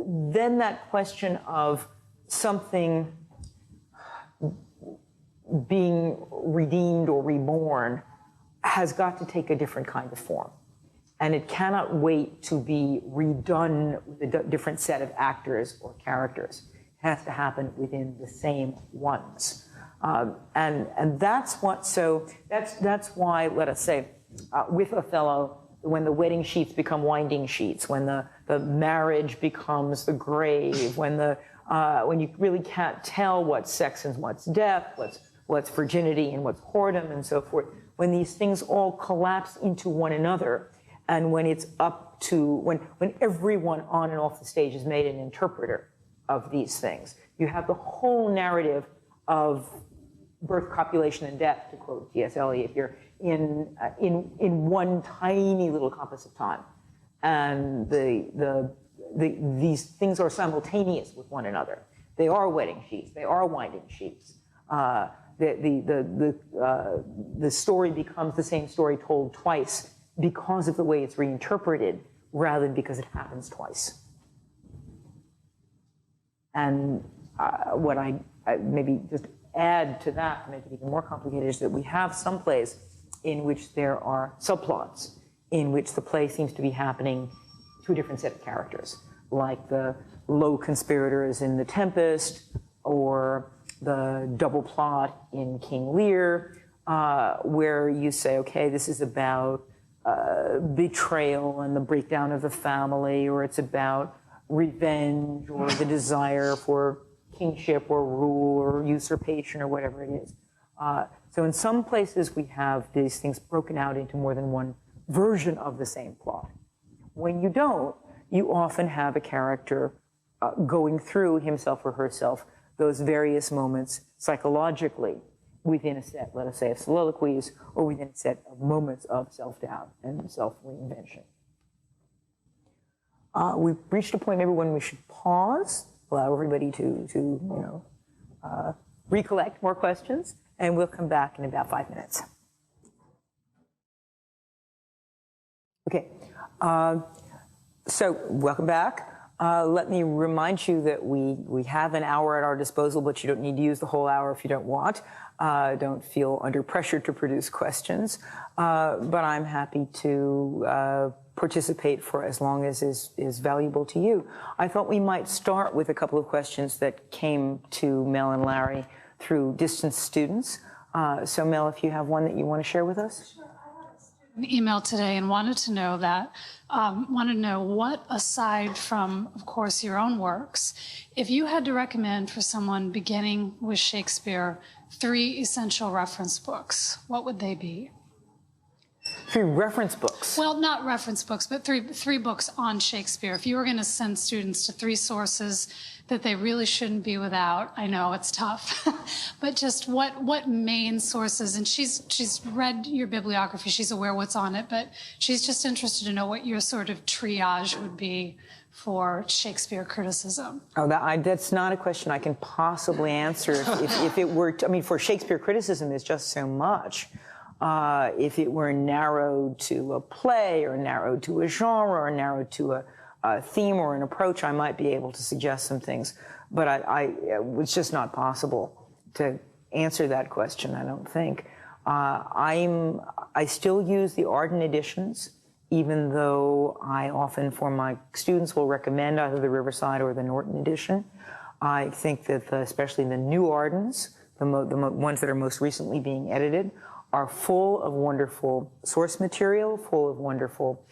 then that question of something being redeemed or reborn has got to take a different kind of form. and it cannot wait to be redone with a different set of actors or characters. It has to happen within the same ones. And that's what, so that's why, let us say, with Othello, when the wedding sheets become winding sheets, when the marriage becomes the grave, when you really can't tell what's sex and what's death, what's virginity and what's whoredom and so forth, when these things all collapse into one another, and when it's up to, when everyone on and off the stage is made an interpreter of these things, you have the whole narrative of birth, copulation, and death, to quote T.S. Eliot here, in one tiny little compass of time. And these things are simultaneous with one another. They are wedding sheets. They are winding sheets. The story becomes the same story told twice because of the way it's reinterpreted, rather than because it happens twice. And what I maybe just add to that to make it even more complicated is that we have some plays in which there are subplots, in which the play seems to be happening to a different set of characters, like the low conspirators in The Tempest, or the double plot in King Lear, where you say, okay, this is about betrayal and the breakdown of the family, or it's about revenge, or the desire for kingship or rule or usurpation or whatever it is. So in some places we have these things broken out into more than one version of the same plot. When you don't, you often have a character going through himself or herself those various moments psychologically within a set, let us say, of soliloquies, or within a set of moments of self-doubt and self-reinvention. We've reached a point maybe when we should pause, allow everybody to recollect more questions, and we'll come back in about 5 minutes. Okay, so welcome back. Let me remind you that we have an hour at our disposal, but you don't need to use the whole hour if you don't want. Don't feel under pressure to produce questions, but I'm happy to participate for as long as is valuable to you. I thought we might start with a couple of questions that came to Mel and Larry through distance students. So Mel, if you have one that you want to share with us? Sure. I had a student email today and wanted to know what, aside from, of course, your own works, if you had to recommend for someone beginning with Shakespeare 3 essential reference books, what would they be? 3 reference books? Well, not reference books, but three books on Shakespeare. If you were going to send students to 3 sources that they really shouldn't be without, I know it's tough, but just what main sources, and she's read your bibliography, she's aware what's on it, but she's just interested to know what your sort of triage would be for Shakespeare criticism. Oh, that's not a question I can possibly answer. If it were, I mean, for Shakespeare criticism, there's just so much. If it were narrowed to a play, or narrowed to a genre, or narrowed to a theme or an approach, I might be able to suggest some things. But it's just not possible to answer that question, I don't think. I still use the Arden editions, even though I often, for my students, will recommend either the Riverside or the Norton edition. I think that especially the new Ardens, the ones that are most recently being edited, are full of wonderful source material, full of wonderful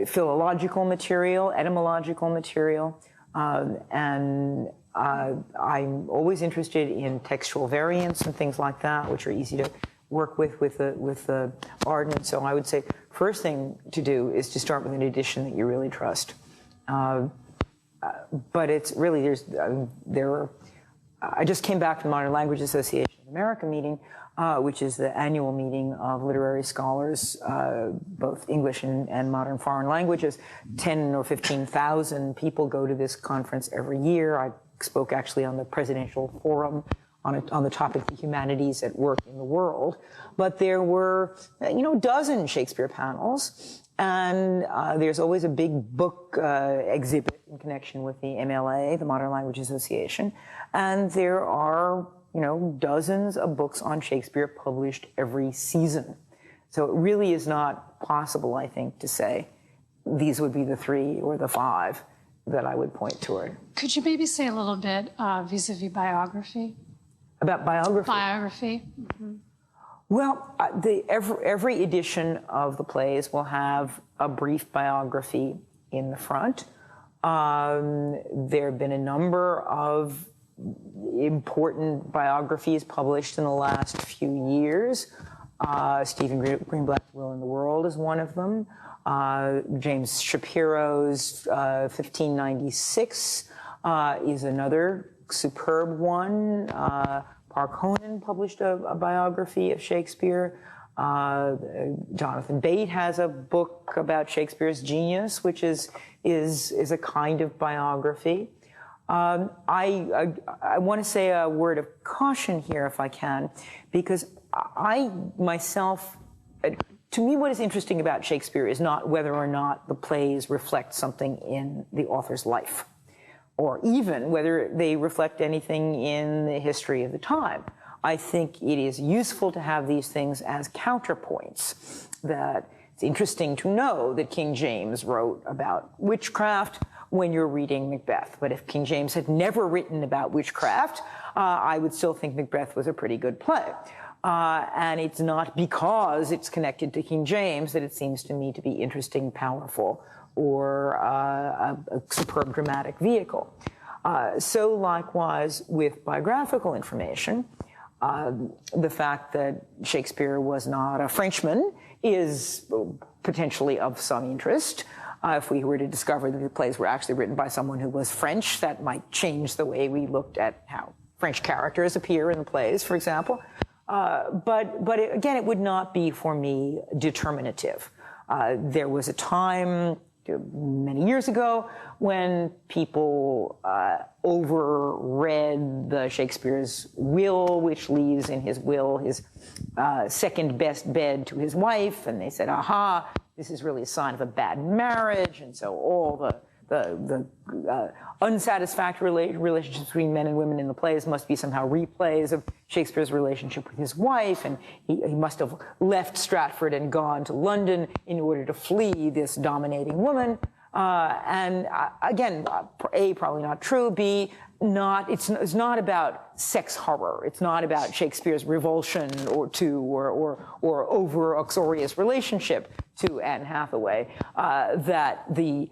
philological material, etymological material, and I'm always interested in textual variants and things like that, which are easy to work with the Arden. So I would say first thing to do is to start with an edition that you really trust. But it's really, I just came back from the Modern Language Association of America meeting, which is the annual meeting of literary scholars, both English and modern foreign languages. 10 or 15,000 people go to this conference every year. I spoke actually on the presidential forum on the topic of humanities at work in the world. But there were, a dozen Shakespeare panels. And there's always a big book exhibit in connection with the MLA, the Modern Language Association. And there are, dozens of books on Shakespeare published every season. So it really is not possible, I think, to say these would be the 3 or the 5 that I would point toward. Could you maybe say a little bit vis-a-vis biography? About biography? Biography. Mm-hmm. Well, every edition of the plays will have a brief biography in the front. There have been a number of important biographies published in the last few years. Stephen Greenblatt's Will in the World is one of them. James Shapiro's 1596 is another superb one. Park Honan published a biography of Shakespeare. Jonathan Bate has a book about Shakespeare's genius, which is a kind of biography. I want to say a word of caution here, if I can, because I myself, to me, what is interesting about Shakespeare is not whether or not the plays reflect something in the author's life, or even whether they reflect anything in the history of the time. I think it is useful to have these things as counterpoints. That it's interesting to know that King James wrote about witchcraft when you're reading Macbeth. But if King James had never written about witchcraft, I would still think Macbeth was a pretty good play. And it's not because it's connected to King James that it seems to me to be interesting, powerful, or a superb dramatic vehicle. So likewise with biographical information, the fact that Shakespeare was not a Frenchman is potentially of some interest. If we were to discover that the plays were actually written by someone who was French, that might change the way we looked at how French characters appear in the plays, for example. But again, it would not be, for me, determinative. There was a time many years ago when people overread the Shakespeare's will, which leaves in his will his second best bed to his wife, and they said, aha, this is really a sign of a bad marriage, and so all the unsatisfactory relationships between men and women in the plays must be somehow replays of Shakespeare's relationship with his wife, and he must have left Stratford and gone to London in order to flee this dominating woman. And again, A, probably not true, B, it's not about sex horror. It's not about Shakespeare's revulsion or over uxorious relationship to Anne Hathaway, that a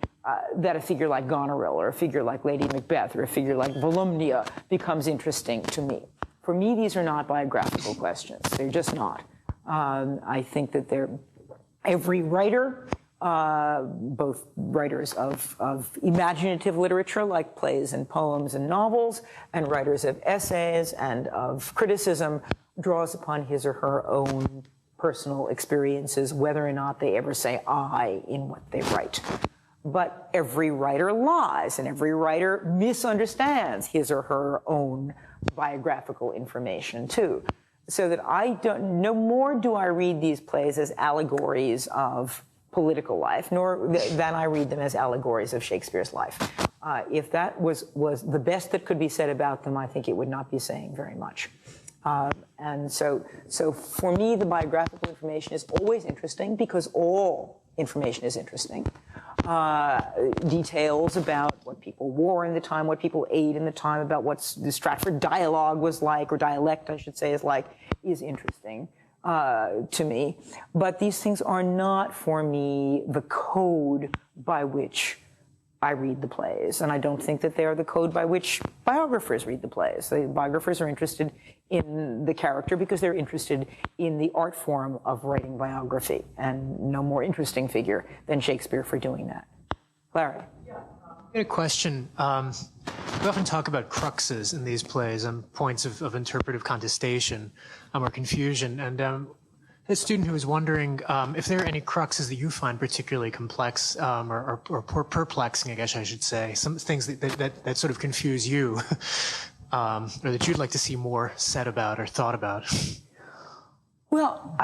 figure like Goneril or a figure like Lady Macbeth or a figure like Volumnia becomes interesting to me. For me, these are not biographical questions. They're just not. I think that every writer, both writers of imaginative literature like plays and poems and novels, and writers of essays and of criticism, draws upon his or her own personal experiences, whether or not they ever say I in what they write. But every writer lies, and every writer misunderstands his or her own biographical information too. So that no more do I read these plays as allegories of political life, nor than I read them as allegories of Shakespeare's life. If that was the best that could be said about them, I think it would not be saying very much. And so for me, the biographical information is always interesting because all information is interesting. Details about what people wore in the time, what people ate in the time, about what the Stratford dialogue was like, or dialect, I should say, is interesting to me. But these things are not, for me, the code by which I read the plays. And I don't think that they are the code by which biographers read the plays. The biographers are interested in the character because they're interested in the art form of writing biography, and no more interesting figure than Shakespeare for doing that. Larry? I had a question. We often talk about cruxes in these plays and points of interpretive contestation or confusion. And a student who was wondering if there are any cruxes that you find particularly complex or perplexing, I guess I should say, some things that sort of confuse you or that you'd like to see more said about or thought about. Well,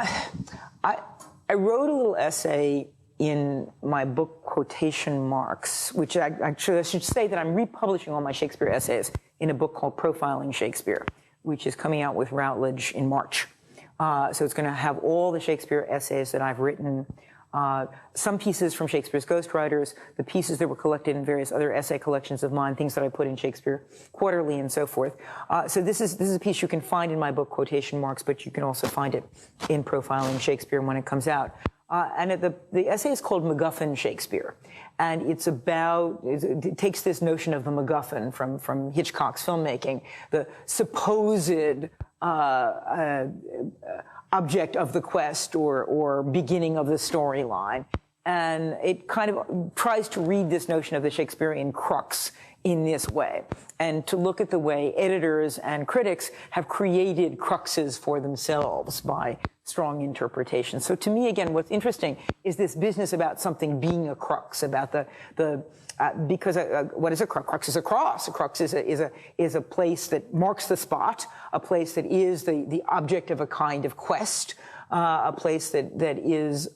I wrote a little essay in my book Quotation Marks, which I should say that I'm republishing all my Shakespeare essays in a book called Profiling Shakespeare, which is coming out with Routledge in March. So it's going to have all the Shakespeare essays that I've written, some pieces from Shakespeare's ghostwriters, the pieces that were collected in various other essay collections of mine, things that I put in Shakespeare Quarterly and so forth. So this is a piece you can find in my book, Quotation Marks, but you can also find it in Profiling Shakespeare when it comes out. And the essay is called MacGuffin Shakespeare. And it's about, it takes this notion of the MacGuffin from Hitchcock's filmmaking, the supposed object of the quest or beginning of the storyline. And it kind of tries to read this notion of the Shakespearean crux in this way, and to look at the way editors and critics have created cruxes for themselves by strong interpretation. So to me, again, what's interesting is this business about something being a crux, about because what is a crux? Crux is a cross. A crux is a place that marks the spot, a place that is the object of a kind of quest, a place that is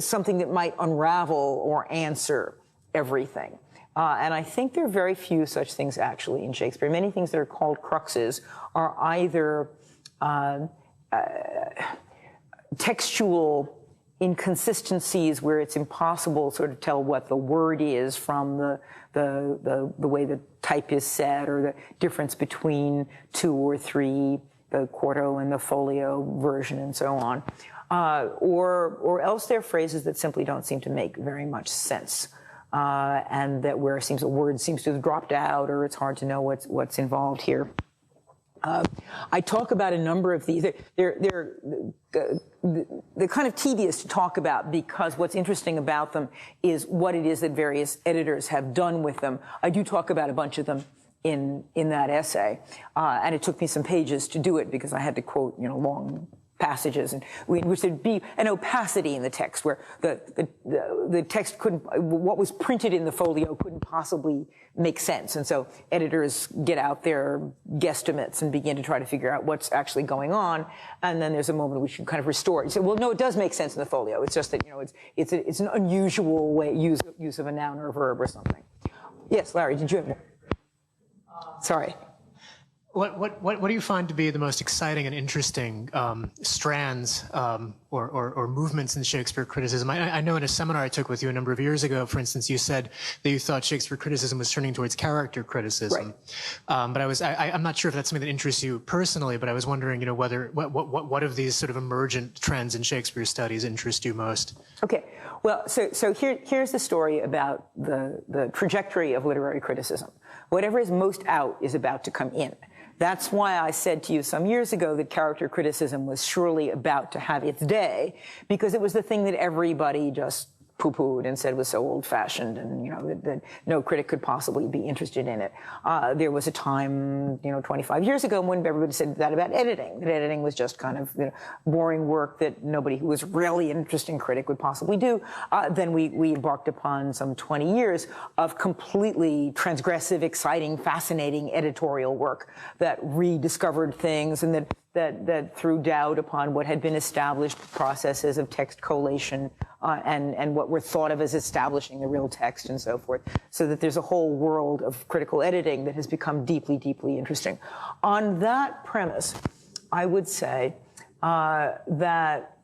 something that might unravel or answer everything. And I think there are very few such things actually in Shakespeare. Many things that are called cruxes are either textual inconsistencies where it's impossible to sort of tell what the word is from the way the type is set, or the difference between 2 or 3, the quarto and the folio version and so on. Or else they're phrases that simply don't seem to make very much sense. And that where a word seems to have dropped out, or it's hard to know what's involved here. I talk about a number of these. They're kind of tedious to talk about, because what's interesting about them is what it is that various editors have done with them. I do talk about a bunch of them in that essay, and it took me some pages to do it because I had to quote long passages, and which there'd be an opacity in the text where the text couldn't, what was printed in the folio couldn't possibly make sense. And so editors get out their guesstimates and begin to try to figure out what's actually going on. And then there's a moment we should kind of restore it. You say, well, no, it does make sense in the folio. It's just that, it's an unusual way, use of a noun or a verb or something. Yes, Larry, did you have more? Sorry. What do you find to be the most exciting and interesting strands or movements in Shakespeare criticism? I know in a seminar I took with you a number of years ago, for instance, you said that you thought Shakespeare criticism was turning towards character criticism. Right. But I'm not sure if that's something that interests you personally, but I was wondering, whether what of these sort of emergent trends in Shakespeare studies interest you most? Okay. Well, so here's the story about the trajectory of literary criticism. Whatever is most out is about to come in. That's why I said to you some years ago that character criticism was surely about to have its day, because it was the thing that everybody just poo-pooed and said was so old-fashioned, and that no critic could possibly be interested in it. There was a time 25 years ago when everybody said that about editing, that editing was just kind of boring work that nobody who was really an interesting critic would possibly do. Then we embarked upon some 20 years of completely transgressive, exciting, fascinating editorial work that rediscovered things and that threw doubt upon what had been established processes of text collation and what were thought of as establishing the real text and so forth, so that there's a whole world of critical editing that has become deeply, deeply interesting. On that premise, I would say that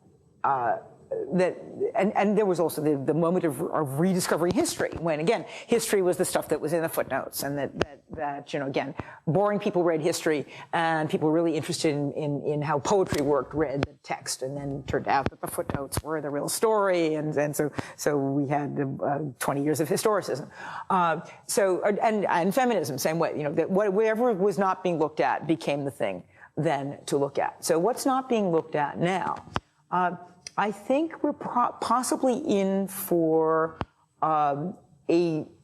there was also the moment of rediscovering history, when again history was the stuff that was in the footnotes, and that again boring people read history, and people were really interested in how poetry worked read the text, and then turned out that the footnotes were the real story, and so we had 20 years of historicism. And feminism, same way, that whatever was not being looked at became the thing then to look at. So what's not being looked at now? I think we're possibly in for a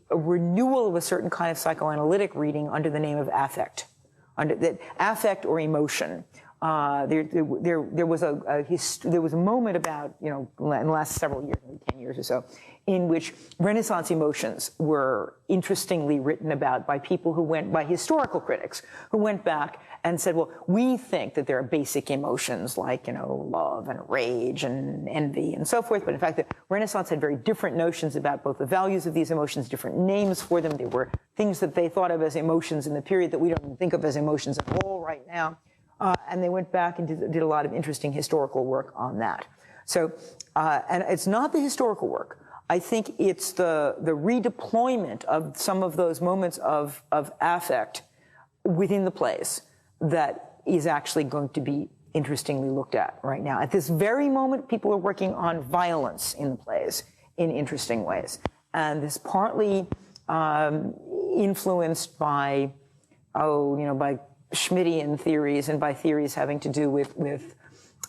renewal of a certain kind of psychoanalytic reading under the name of affect, affect or emotion. There was a moment about in the last several years, maybe 10 years or so, in which Renaissance emotions were interestingly written about by people by historical critics who went back and said, well, we think that there are basic emotions like, love and rage and envy and so forth. But in fact, the Renaissance had very different notions about both the values of these emotions, different names for them. There were things that they thought of as emotions in the period that we don't even think of as emotions at all right now. And they went back and did a lot of interesting historical work on that. So, and it's not the historical work. I think it's the redeployment of some of those moments of affect within the plays that is actually going to be interestingly looked at right now. At this very moment, people are working on violence in the plays in interesting ways. And this partly influenced by, by Schmittian theories and by theories having to do with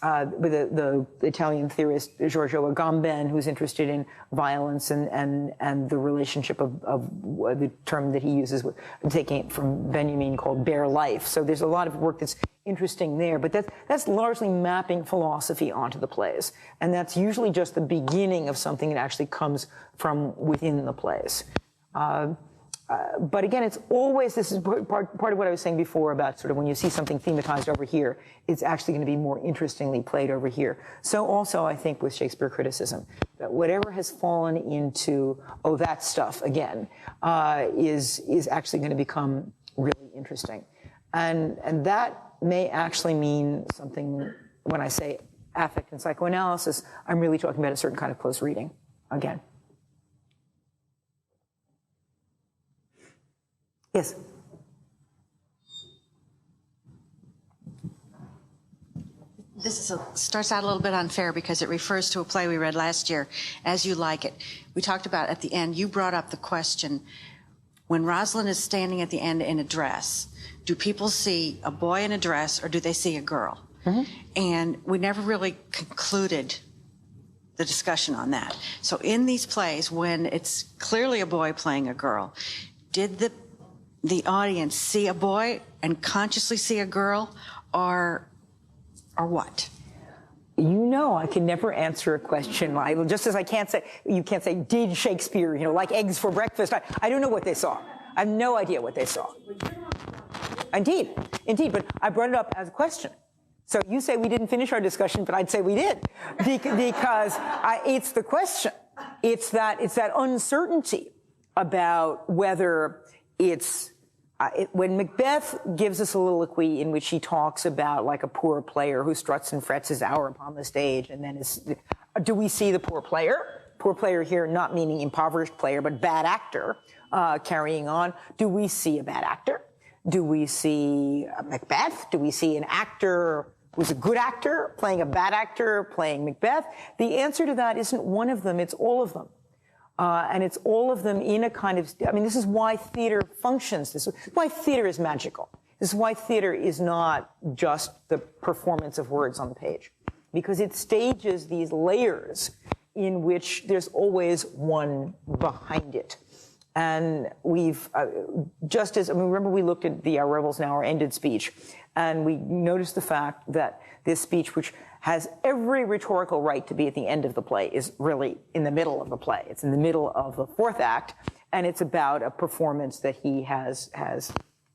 the Italian theorist Giorgio Agamben, who's interested in violence and the relationship of the term that he uses, taking it from Benjamin, called bare life. So there's a lot of work that's interesting there, but that's largely mapping philosophy onto the plays. And that's usually just the beginning of something that actually comes from within the plays. But again, it's always, this is part of what I was saying before about sort of when you see something thematized over here, it's actually going to be more interestingly played over here. So also, I think with Shakespeare criticism, that whatever has fallen into, oh, that stuff again, is actually going to become really interesting. And that may actually mean something, when I say affect and psychoanalysis, I'm really talking about a certain kind of close reading again. Yes. This starts out a little bit unfair because it refers to a play we read last year, As You Like It. We talked about at the end, you brought up the question, when Rosalind is standing at the end in a dress, do people see a boy in a dress or do they see a girl? Mm-hmm. And we never really concluded the discussion on that. So in these plays, when it's clearly a boy playing a girl, did the audience see a boy and consciously see a girl, or what? I can never answer a question. Just as you can't say, did Shakespeare, like eggs for breakfast? I don't know what they saw. I have no idea what they saw. Indeed, but I brought it up as a question. So you say we didn't finish our discussion, but I'd say we did, because it's the question. It's that uncertainty about whether it's when Macbeth gives us a soliloquy in which he talks about like a poor player who struts and frets his hour upon the stage, and then do we see the poor player? Poor player here, not meaning impoverished player, but bad actor, carrying on. Do we see a bad actor? Do we see Macbeth? Do we see an actor who's a good actor playing a bad actor playing Macbeth? The answer to that isn't one of them, it's all of them. And it's all of them in a kind of, this is why theater functions. This is why theater is magical. This is why theater is not just the performance of words on the page. Because it stages these layers in which there's always one behind it. And we've, remember we looked at the Our Rebels Now Are Ended speech, and we noticed the fact that this speech, which has every rhetorical right to be at the end of the play, is really in the middle of the play. It's in the middle of the fourth act, and it's about a performance that he has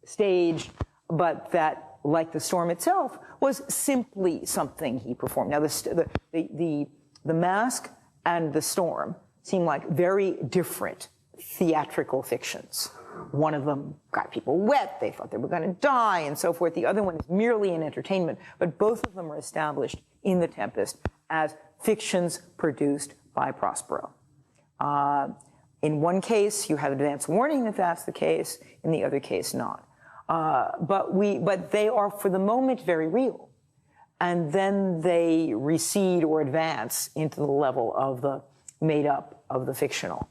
staged, but that, like the storm itself, was simply something he performed. Now, the Mask and the Storm seem like very different theatrical fictions. One of them got people wet, they thought they were going to die, and so forth. The other one is merely an entertainment, but both of them are established in The Tempest as fictions produced by Prospero. In one case, you have advance warning that that's the case, in the other case, not. But they are, for the moment, very real. And then they recede or advance into the level of the made up, of the fictional.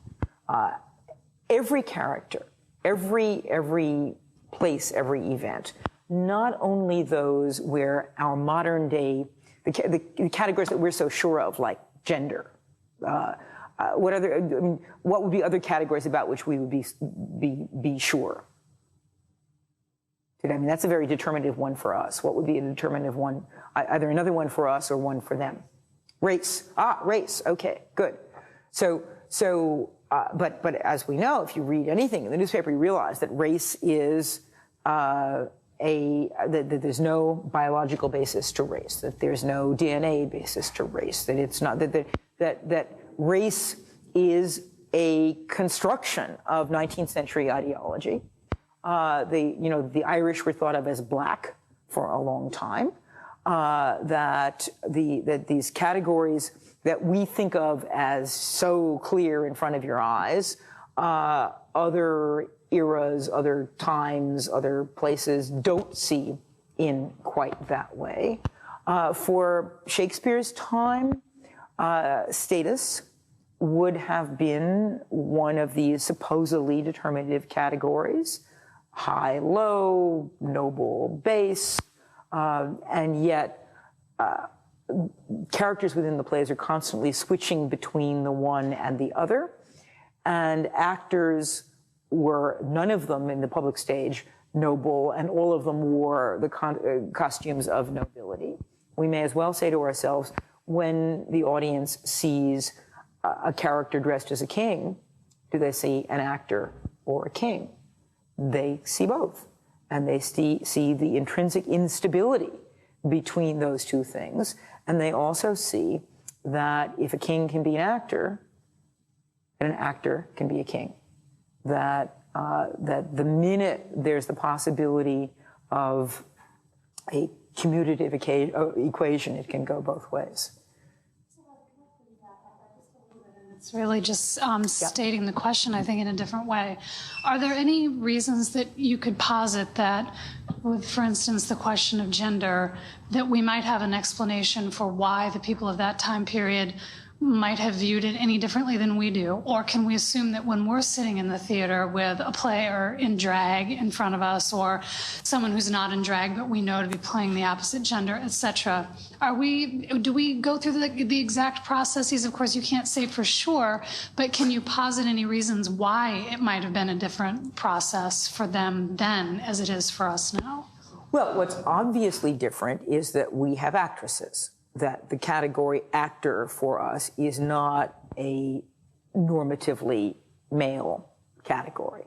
Every character, every place, every event, not only those where our modern day, the categories that we're so sure of, like gender, what would be other categories about which we would be sure? That's a very determinative one for us. What would be a determinative one? Either another one for us or one for them. Race. Race. Okay, good. But as we know, if you read anything in the newspaper, you realize that race is that there's no biological basis to race, that there's no DNA basis to race, that it's not that race is a construction of 19th century ideology. The Irish were thought of as black for a long time, that these categories that we think of as so clear in front of your eyes, other eras, other times, other places don't see in quite that way. For Shakespeare's time, status would have been one of these supposedly determinative categories: high, low, noble, base, and yet characters within the plays are constantly switching between the one and the other, and actors were, none of them in the public stage, noble, and all of them wore the costumes of nobility. We may as well say to ourselves, when the audience sees a character dressed as a king, do they see an actor or a king? They see both, and they see the intrinsic instability between those two things, and they also see that if a king can be an actor, then an actor can be a king. That the minute there's the possibility of a commutative equation, it can go both ways. It's really just stating the question, I think, in a different way. Are there any reasons that you could posit that, with, for instance, the question of gender, that we might have an explanation for why the people of that time period might have viewed it any differently than we do? Or can we assume that when we're sitting in the theater with a player in drag in front of us, or someone who's not in drag but we know to be playing the opposite gender, etc., do we go through the exact processes? Of course, you can't say for sure, but can you posit any reasons why it might have been a different process for them then as it is for us now? Well, what's obviously different is that we have actresses, that the category actor for us is not a normatively male category.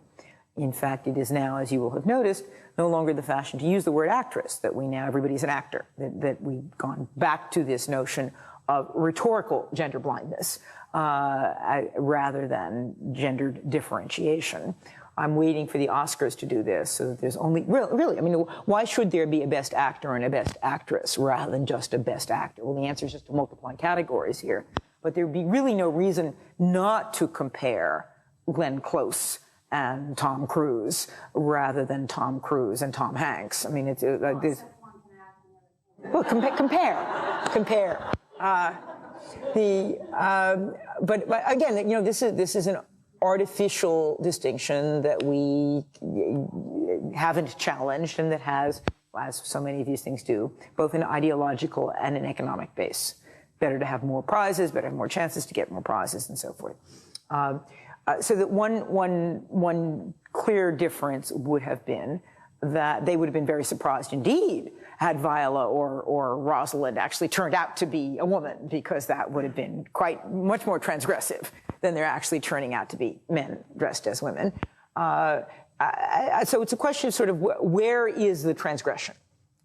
In fact, it is now, as you will have noticed, no longer the fashion to use the word actress, that we now, everybody's an actor, that we've gone back to this notion of rhetorical gender blindness rather than gendered differentiation. I'm waiting for the Oscars to do this, so that there's only, really, I mean, why should there be a best actor and a best actress rather than just a best actor? Well, the answer is just to multiply categories here. But there would be really no reason not to compare Glenn Close and Tom Cruise rather than Tom Cruise and Tom Hanks. I mean, it's well, compare. But again, you know, this is an artificial distinction that we haven't challenged, and that has, as so many of these things do, both an ideological and an economic base. Better to have more prizes, better to have more chances to get more prizes, and so forth. So that one clear difference would have been that they would have been very surprised indeed had Viola or Rosalind actually turned out to be a woman, because that would have been much more transgressive than they're actually turning out to be men dressed as women. So it's a question of sort of where is the transgression?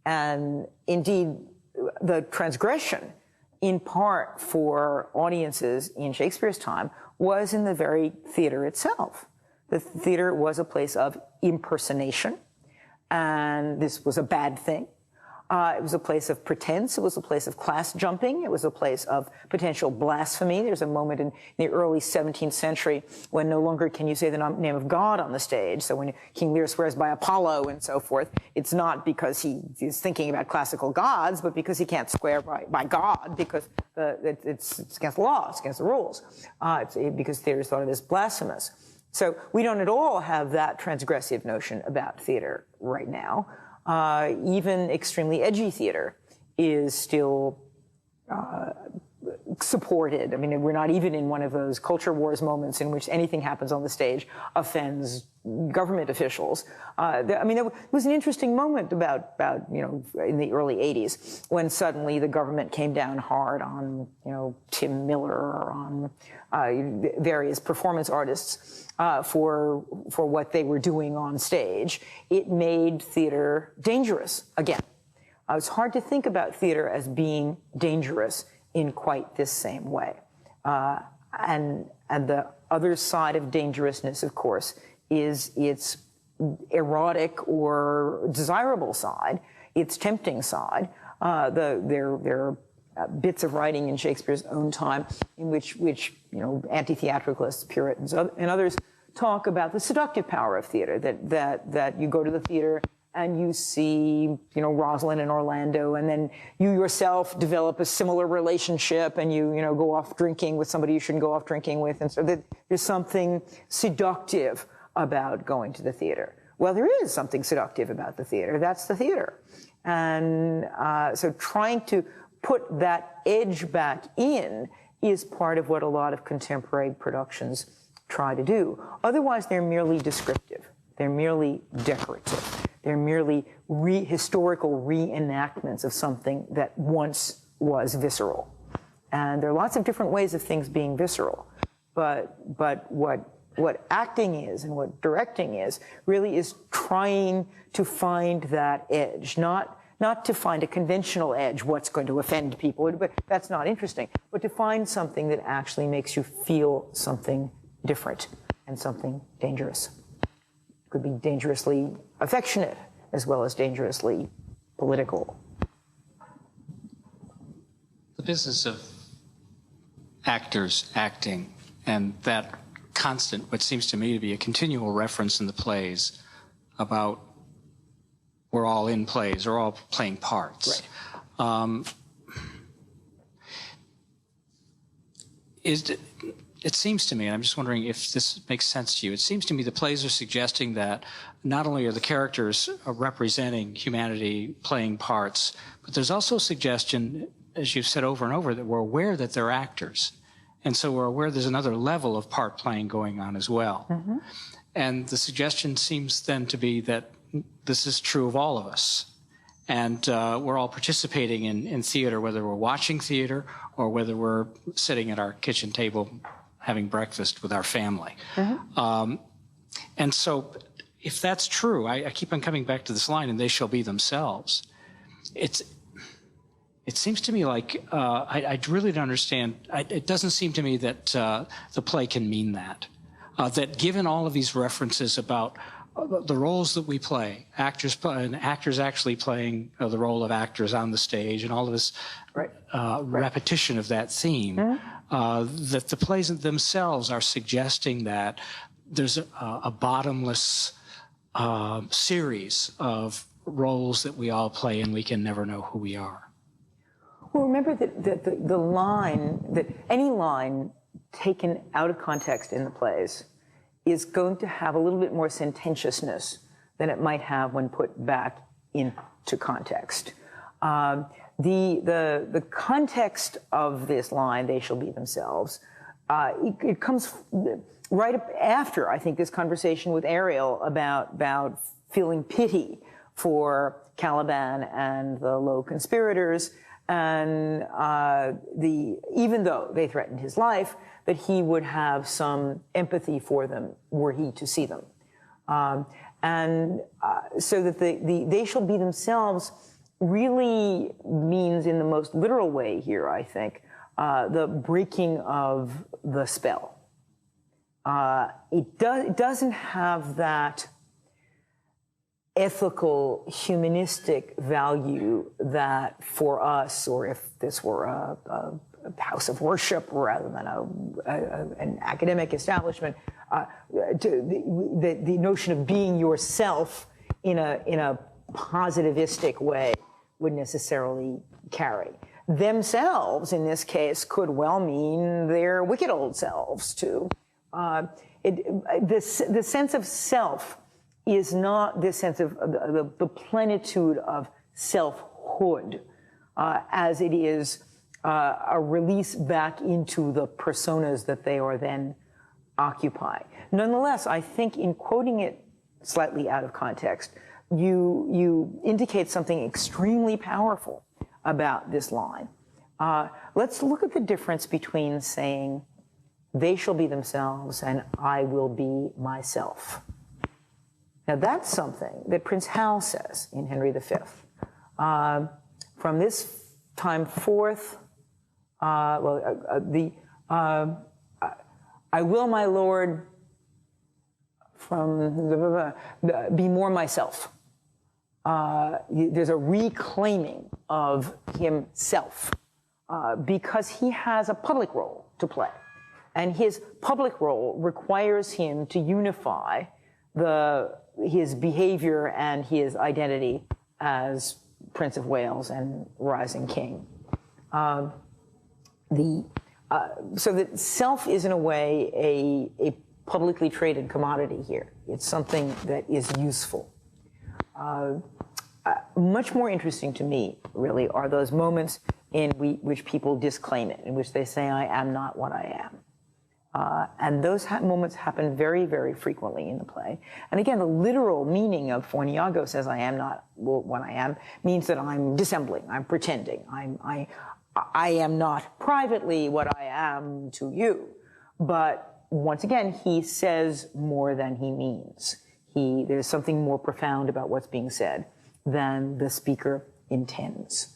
And indeed, the transgression, in part for audiences in Shakespeare's time, was in the very theater itself. The theater was a place of impersonation, and this was a bad thing. It was a place of pretense. It was a place of class jumping. It was a place of potential blasphemy. There's a moment in the early 17th century when no longer can you say the name of God on the stage. So when King Lear swears by Apollo and so forth, it's not because he is thinking about classical gods, but because he can't swear by God, because it's against the law, it's against the rules, because theater is thought of as blasphemous. So we don't at all have that transgressive notion about theater right now. Even extremely edgy theater is still supported. I mean, we're not even in one of those culture wars moments in which anything happens on the stage offends government officials. I mean, there was an interesting moment about in the early 80s when suddenly the government came down hard on Tim Miller or on various performance artists for what they were doing on stage. It made theater dangerous again. It's hard to think about theater as being dangerous in quite this same way. And the other side of dangerousness, of course, is its erotic or desirable side, its tempting side. There are bits of writing in Shakespeare's own time in which anti-theatricalists, Puritans, and others talk about the seductive power of theater, that you go to the theater and you see, Rosalind and Orlando, and then you yourself develop a similar relationship, and you go off drinking with somebody you shouldn't go off drinking with, and so there's something seductive about going to the theater. Well, there is something seductive about the theater. That's the theater. And so trying to put that edge back in is part of what a lot of contemporary productions try to do. Otherwise, they're merely descriptive. They're merely decorative. They're merely historical reenactments of something that once was visceral. And there are lots of different ways of things being visceral. But what acting is and what directing is really is trying to find that edge, not to find a conventional edge, what's going to offend people, but that's not interesting, but to find something that actually makes you feel something different and something dangerous. It could be dangerously affectionate as well as dangerously political. The business of actors acting, and that constant, what seems to me to be a continual reference in the plays about we're all in plays, we're all playing parts. Right. It seems to me, and I'm just wondering if this makes sense to you, it seems to me the plays are suggesting that not only are the characters representing humanity, playing parts, but there's also a suggestion, as you've said over and over, that we're aware that they're actors. And so we're aware there's another level of part playing going on as well. Mm-hmm. And the suggestion seems then to be that this is true of all of us. And we're all participating in theater, whether we're watching theater or whether we're sitting at our kitchen table having breakfast with our family. Mm-hmm. And so if that's true, I keep on coming back to this line, and they shall be themselves. It seems to me like I really don't understand. It doesn't seem to me that the play can mean that. That given all of these references about the roles that we play, actors actually playing the role of actors on the stage, and all of this repetition of that theme, that the plays themselves are suggesting that there's a bottomless series of roles that we all play, and we can never know who we are. Well, remember that the line, that any line taken out of context in the plays is going to have a little bit more sententiousness than it might have when put back into context. The context of this line, they shall be themselves, it comes right up after, I think, this conversation with Ariel about feeling pity for Caliban and the low conspirators, and even though they threatened his life, that he would have some empathy for them were he to see them. So that the they shall be themselves really means, in the most literal way here, I think, the breaking of the spell. It doesn't have that ethical, humanistic value that for us, or if this were a house of worship rather than an academic establishment, the notion of being yourself in a positivistic way would necessarily carry. Themselves, in this case, could well mean their wicked old selves, too. The sense of self is not this sense of the plenitude of selfhood, as it is a release back into the personas that they are then occupying. Nonetheless, I think in quoting it slightly out of context, you indicate something extremely powerful about this line. Let's look at the difference between saying, they shall be themselves and I will be myself. Now that's something that Prince Hal says in Henry V. From this time forth, I will, my lord, be more myself. there's a reclaiming of himself because he has a public role to play. And his public role requires him to unify his behavior and his identity as Prince of Wales and rising king. So that self is in a way a publicly traded commodity here. It's something that is useful. Much more interesting to me, really, are those moments in which people disclaim it, in which they say, I am not what I am. And those moments happen very, very frequently in the play. And again, the literal meaning of when Iago says, I am not what I am, means that I'm dissembling, I'm pretending, I am not privately what I am to you. But once again, he says more than he means. There's something more profound about what's being said than the speaker intends.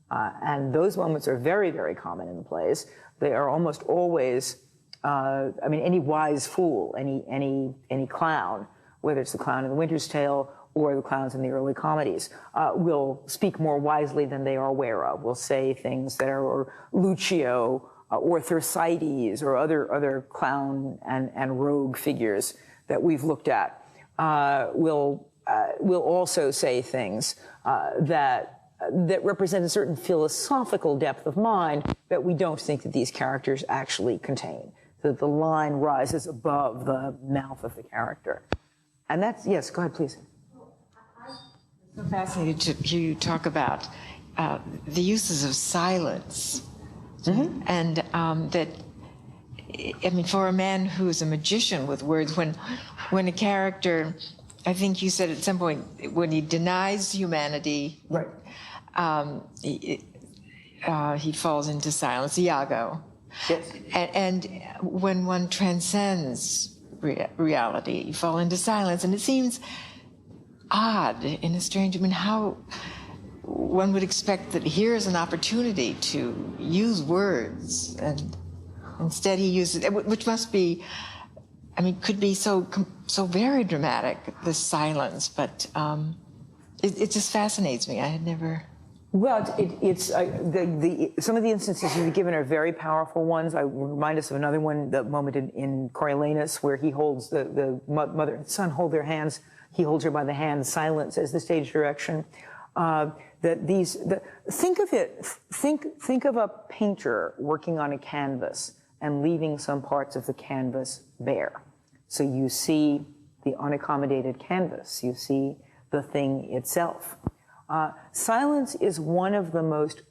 And those moments are very, very common in the plays. They are almost always, any wise fool, any clown, whether it's the clown in The Winter's Tale or the clowns in the early comedies, will speak more wisely than they are aware of, will say things that are Lucio or Thersites or other clown and rogue figures that we've looked at, will also say things that represent a certain philosophical depth of mind that we don't think that these characters actually contain. So that the line rises above the mouth of the character. And that's, yes, go ahead, please. I'm so fascinated to hear you talk about the uses of silence. Mm-hmm. And that, for a man who's a magician with words, when a character, I think you said at some point, when he denies humanity, right, he falls into silence, Iago. Yes. And when one transcends reality, you fall into silence. And it seems odd in a strange, how one would expect that here's an opportunity to use words, and instead he uses, which must be, could be so very dramatic, this silence, but it just fascinates me. I had never... Well, some of the instances you've given are very powerful ones. I remind us of another one, the moment in Coriolanus, where he holds the mother and son hold their hands. He holds her by the hand. Silence as the stage direction. Think of a painter working on a canvas and leaving some parts of the canvas bare. So you see the unaccommodated canvas. You see the thing itself. Silence is one of the most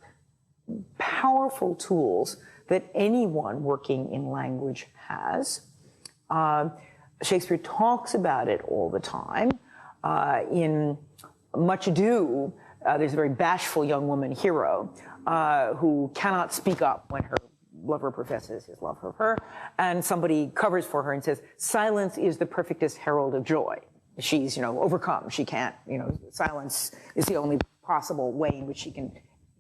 powerful tools that anyone working in language has. Shakespeare talks about it all the time. In Much Ado, there's a very bashful young woman, Hero, who cannot speak up when her lover professes his love for her, and somebody covers for her and says, silence is the perfectest herald of joy. She's, overcome. She can't, silence is the only possible way in which she can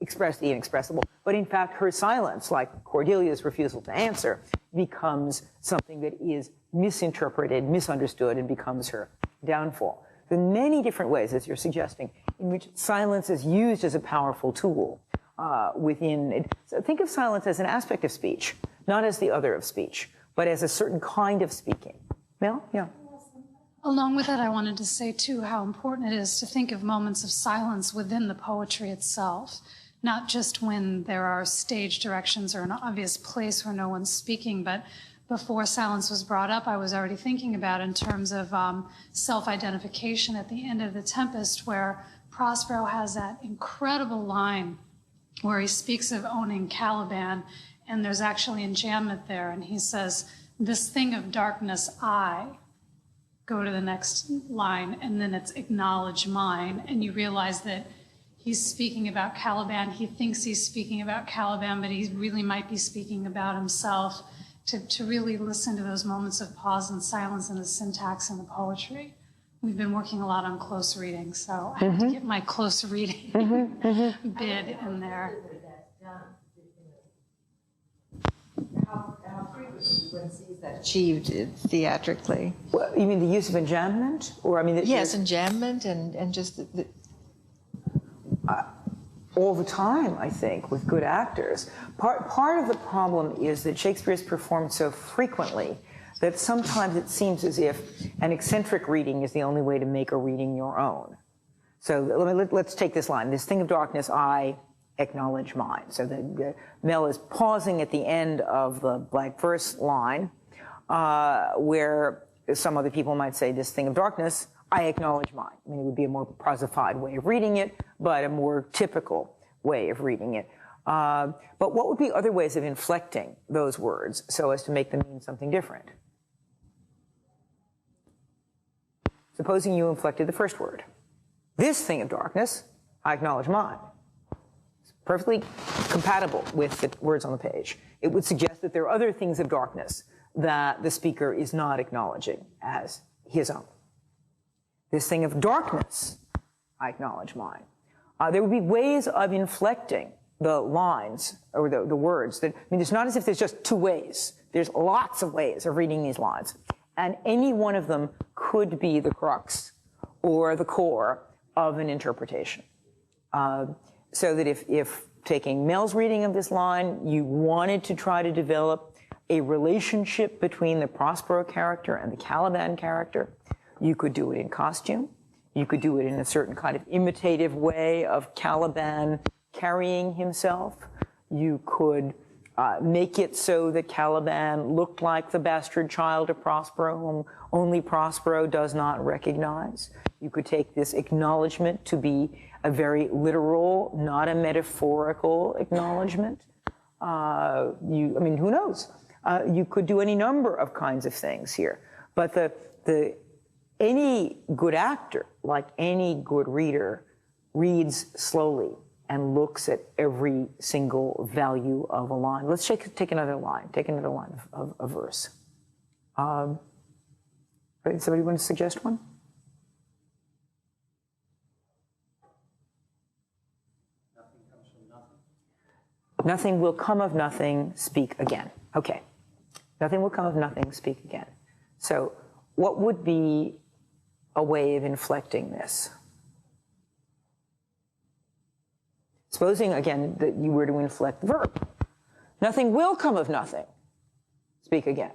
express the inexpressible. But in fact, her silence, like Cordelia's refusal to answer, becomes something that is misinterpreted, misunderstood, and becomes her downfall. There are many different ways, as you're suggesting, in which silence is used as a powerful tool within it. So think of silence as an aspect of speech, not as the other of speech, but as a certain kind of speaking. Mel? Yeah. Along with that, I wanted to say, too, how important it is to think of moments of silence within the poetry itself, not just when there are stage directions or an obvious place where no one's speaking, but before silence was brought up, I was already thinking about in terms of self-identification at the end of the Tempest, where Prospero has that incredible line where he speaks of owning Caliban, and there's actually enjambment there, and he says, this thing of darkness, I... Go to the next line, and then it's acknowledge mine, and you realize that he's speaking about Caliban. He thinks he's speaking about Caliban, but he really might be speaking about himself. To really listen to those moments of pause and silence in the syntax and the poetry. We've been working a lot on close reading, so I have to get my close reading bid in there. How frequently one sees that achieved theatrically? Well, you mean the use of enjambment? Or yes, enjambment and just all the time, I think, with good actors. Part of the problem is that Shakespeare is performed so frequently that sometimes it seems as if an eccentric reading is the only way to make a reading your own. So let's take this line. This thing of darkness, I acknowledge mine. So the Mel is pausing at the end of the blank verse line, where some other people might say, this thing of darkness, I acknowledge mine. I mean, it would be a more prosified way of reading it, but a more typical way of reading it. But what would be other ways of inflecting those words so as to make them mean something different? Supposing you inflected the first word. This thing of darkness, I acknowledge mine. It's perfectly compatible with the words on the page. It would suggest that there are other things of darkness that the speaker is not acknowledging as his own. This thing of darkness, I acknowledge mine. There would be ways of inflecting the lines or the words. I mean, it's not as if there's just two ways. There's lots of ways of reading these lines. And any one of them could be the crux or the core of an interpretation. So that if taking Mel's reading of this line, you wanted to try to develop a relationship between the Prospero character and the Caliban character, you could do it in costume. You could do it in a certain kind of imitative way of Caliban carrying himself. You could make it so that Caliban looked like the bastard child of Prospero, whom only Prospero does not recognize. You could take this acknowledgement to be a very literal, not a metaphorical acknowledgement. I mean, who knows? You could do any number of kinds of things here. But any good actor, like any good reader, reads slowly and looks at every single value of a line. Let's take another line. Take another line of a verse. Somebody want to suggest one? Nothing will come of nothing, speak again. Okay. Nothing will come of nothing, speak again. So what would be a way of inflecting this? Supposing, again, that you were to inflect the verb. Nothing will come of nothing, speak again.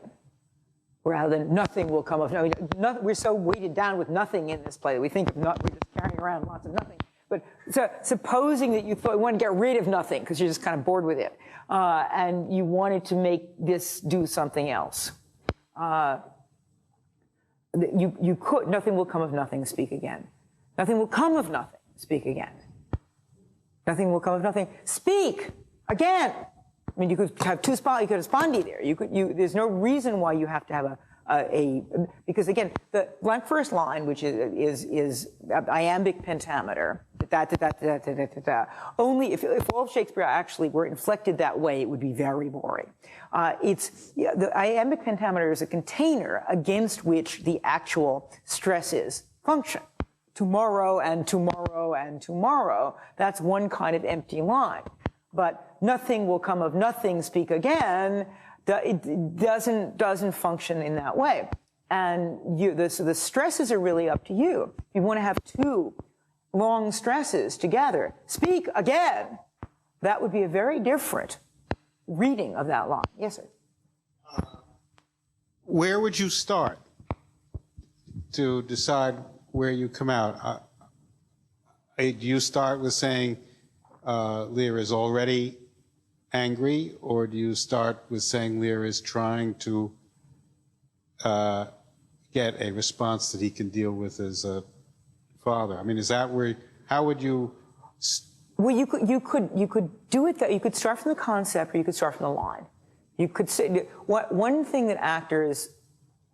Rather than nothing will come of nothing. We're so weighted down with nothing in this play that we think of we're just carrying around lots of nothing. But so, supposing that you want to get rid of nothing because you're just kind of bored with it, and you wanted to make this do something else, you could. Nothing will come of nothing, speak again. Nothing will come of nothing, speak again. Nothing will come of nothing, speak again. I mean, you could have two spots. You could have spondy there. There's no reason why you have to have because again, the blank first line, which is iambic pentameter, only if all of Shakespeare actually were inflected that way, it would be very boring. The iambic pentameter is a container against which the actual stresses function. Tomorrow and tomorrow and tomorrow, that's one kind of empty line. But nothing will come of nothing, speak again, it doesn't function in that way. And so the stresses are really up to you. If you want to have two long stresses together, speak again, that would be a very different reading of that line. Yes, sir? Where would you start to decide where you come out? Do you start with saying Lear is already angry, or do you start with saying Lear is trying to get a response that he can deal with as a father? I mean, is that where? How would you? Well, you could do it that you could start from the concept, or you could start from the line. You could say one thing that actors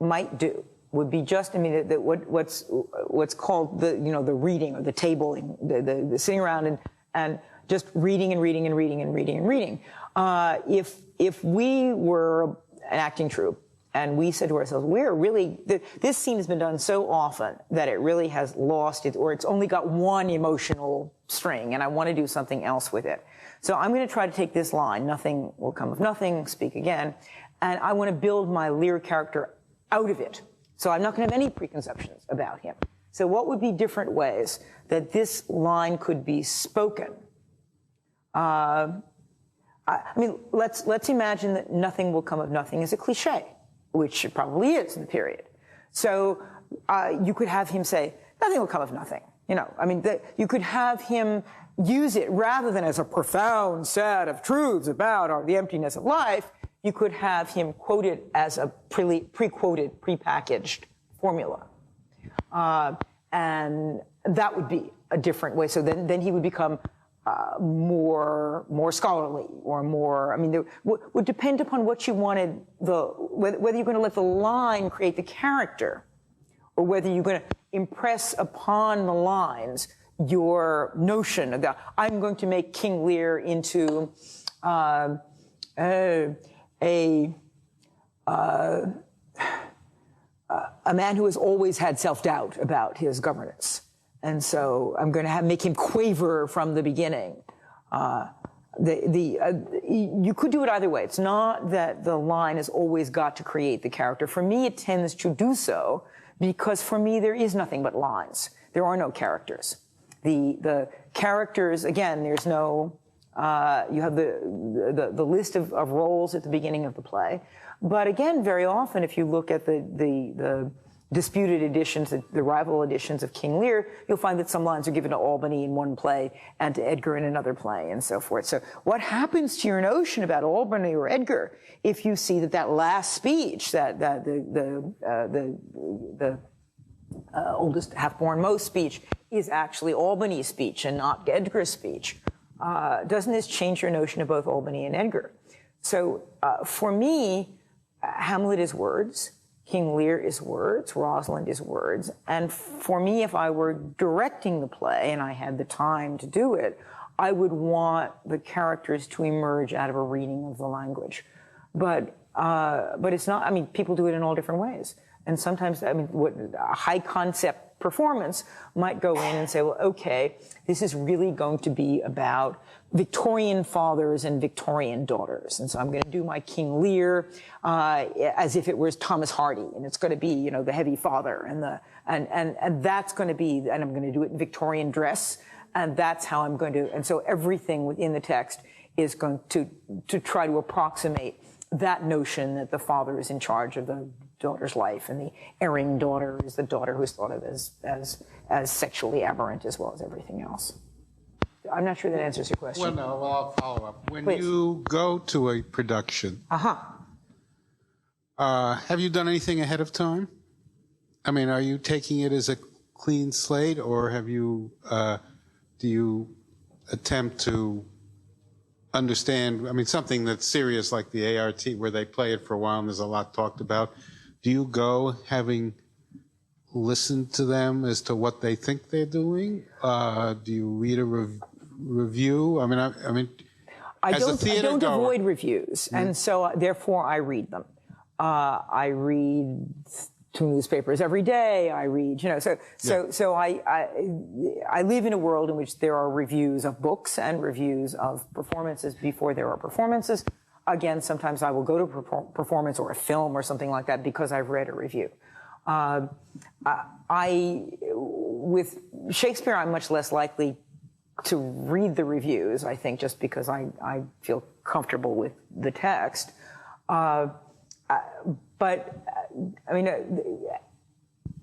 might do would be just, I mean, what's called the reading or the tabling, the sitting around and just reading and reading and reading and reading and reading. If we were an acting troupe and we said to ourselves, this scene has been done so often that it really has lost it, or it's only got one emotional string, and I want to do something else with it. So I'm going to try to take this line, nothing will come of nothing, speak again, and I want to build my Lear character out of it. So I'm not going to have any preconceptions about him. So what would be different ways that this line could be spoken I mean, let's imagine that nothing will come of nothing is a cliche, which it probably is in the period. So you could have him say, nothing will come of nothing. You know, I mean, you could have him use it rather than as a profound set of truths about the emptiness of life. You could have him quote it as a pre-quoted, pre-packaged formula. And that would be a different way. So then he would become more scholarly or more, I mean, there would depend upon what you wanted, whether you're going to let the line create the character or whether you're going to impress upon the lines your notion of that. I'm going to make King Lear into a man who has always had self-doubt about his governance. And so I'm going to make him quaver from the beginning. You could do it either way. It's not that the line has always got to create the character. For me, it tends to do so because for me, there is nothing but lines. There are no characters. The characters, again, there's no, you have the list of roles at the beginning of the play. But again, very often, if you look at the disputed editions, the rival editions of King Lear, you'll find that some lines are given to Albany in one play and to Edgar in another play and so forth. So what happens to your notion about Albany or Edgar if you see that last speech, that the oldest half-born most speech is actually Albany's speech and not Edgar's speech? Doesn't this change your notion of both Albany and Edgar? So for me, Hamlet is words, King Lear is words, Rosalind is words, and for me, if I were directing the play and I had the time to do it, I would want the characters to emerge out of a reading of the language. But it's not, I mean, people do it in all different ways. And sometimes, I mean, a high concept performance might go in and say, well, okay, this is really going to be about Victorian fathers and Victorian daughters. And so I'm going to do my King Lear as if it was Thomas Hardy, and it's going to be, you know, the heavy father and that's going to be, and I'm going to do it in Victorian dress, and that's how I'm going to, and so everything within the text is going to try to approximate that notion that the father is in charge of the daughter's life, and the erring daughter is the daughter who's thought of as sexually aberrant as well as everything else. I'm not sure that answers your question. Well, no, I'll follow up. When Please. you go to a production, have you done anything ahead of time? I mean, are you taking it as a clean slate, or have you, do you attempt to understand, I mean, something that's serious like the ART, where they play it for a while and there's a lot talked about. Do you go having listened to them as to what they think they're doing? Do you read a review? I mean, I as a don't theater goer, avoid reviews, and so therefore I read them. I read 2 newspapers every day. I read, you know, so I live in a world in which there are reviews of books and reviews of performances before there are performances. Again, sometimes I will go to a performance or a film or something like that because I've read a review. With Shakespeare, I'm much less likely to read the reviews, I think, just because I feel comfortable with the text. But, I mean,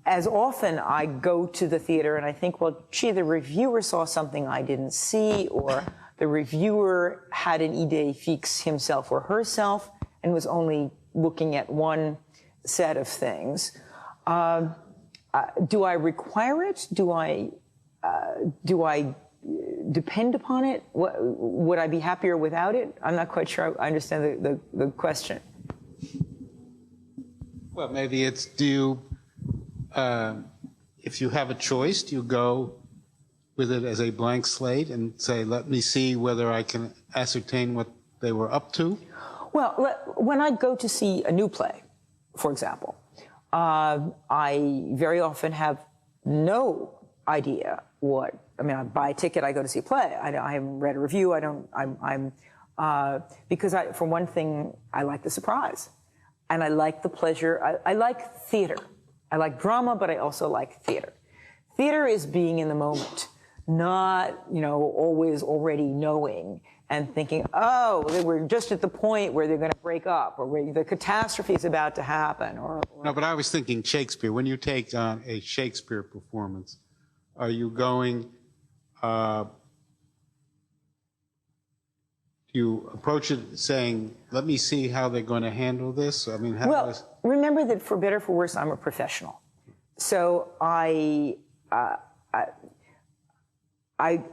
as often I go to the theater and I think, well, gee, the reviewer saw something I didn't see, or the reviewer had an idée fixe himself or herself and was only looking at one set of things. Do I require it? Do I depend upon it? Would I be happier without it? I'm not quite sure I understand the question. well, maybe it's, do you, if you have a choice, do you go with it as a blank slate and say, let me see whether I can ascertain what they were up to? Well, when I go to see a new play, for example, I very often have no idea what, I mean, I buy a ticket, I go to see a play. I haven't read a review, because for one thing, I like the surprise. And I like the pleasure, I like theater. I like drama, but I also like theater. Theater is being in the moment, not, always already knowing and thinking, oh, we're just at the point where they're going to break up, or where the catastrophe is about to happen. No, but I was thinking Shakespeare. When you take on a Shakespeare performance, are you going, you approach it saying, let me see how they're going to handle this? I mean, remember that for better or for worse, I'm a professional. So I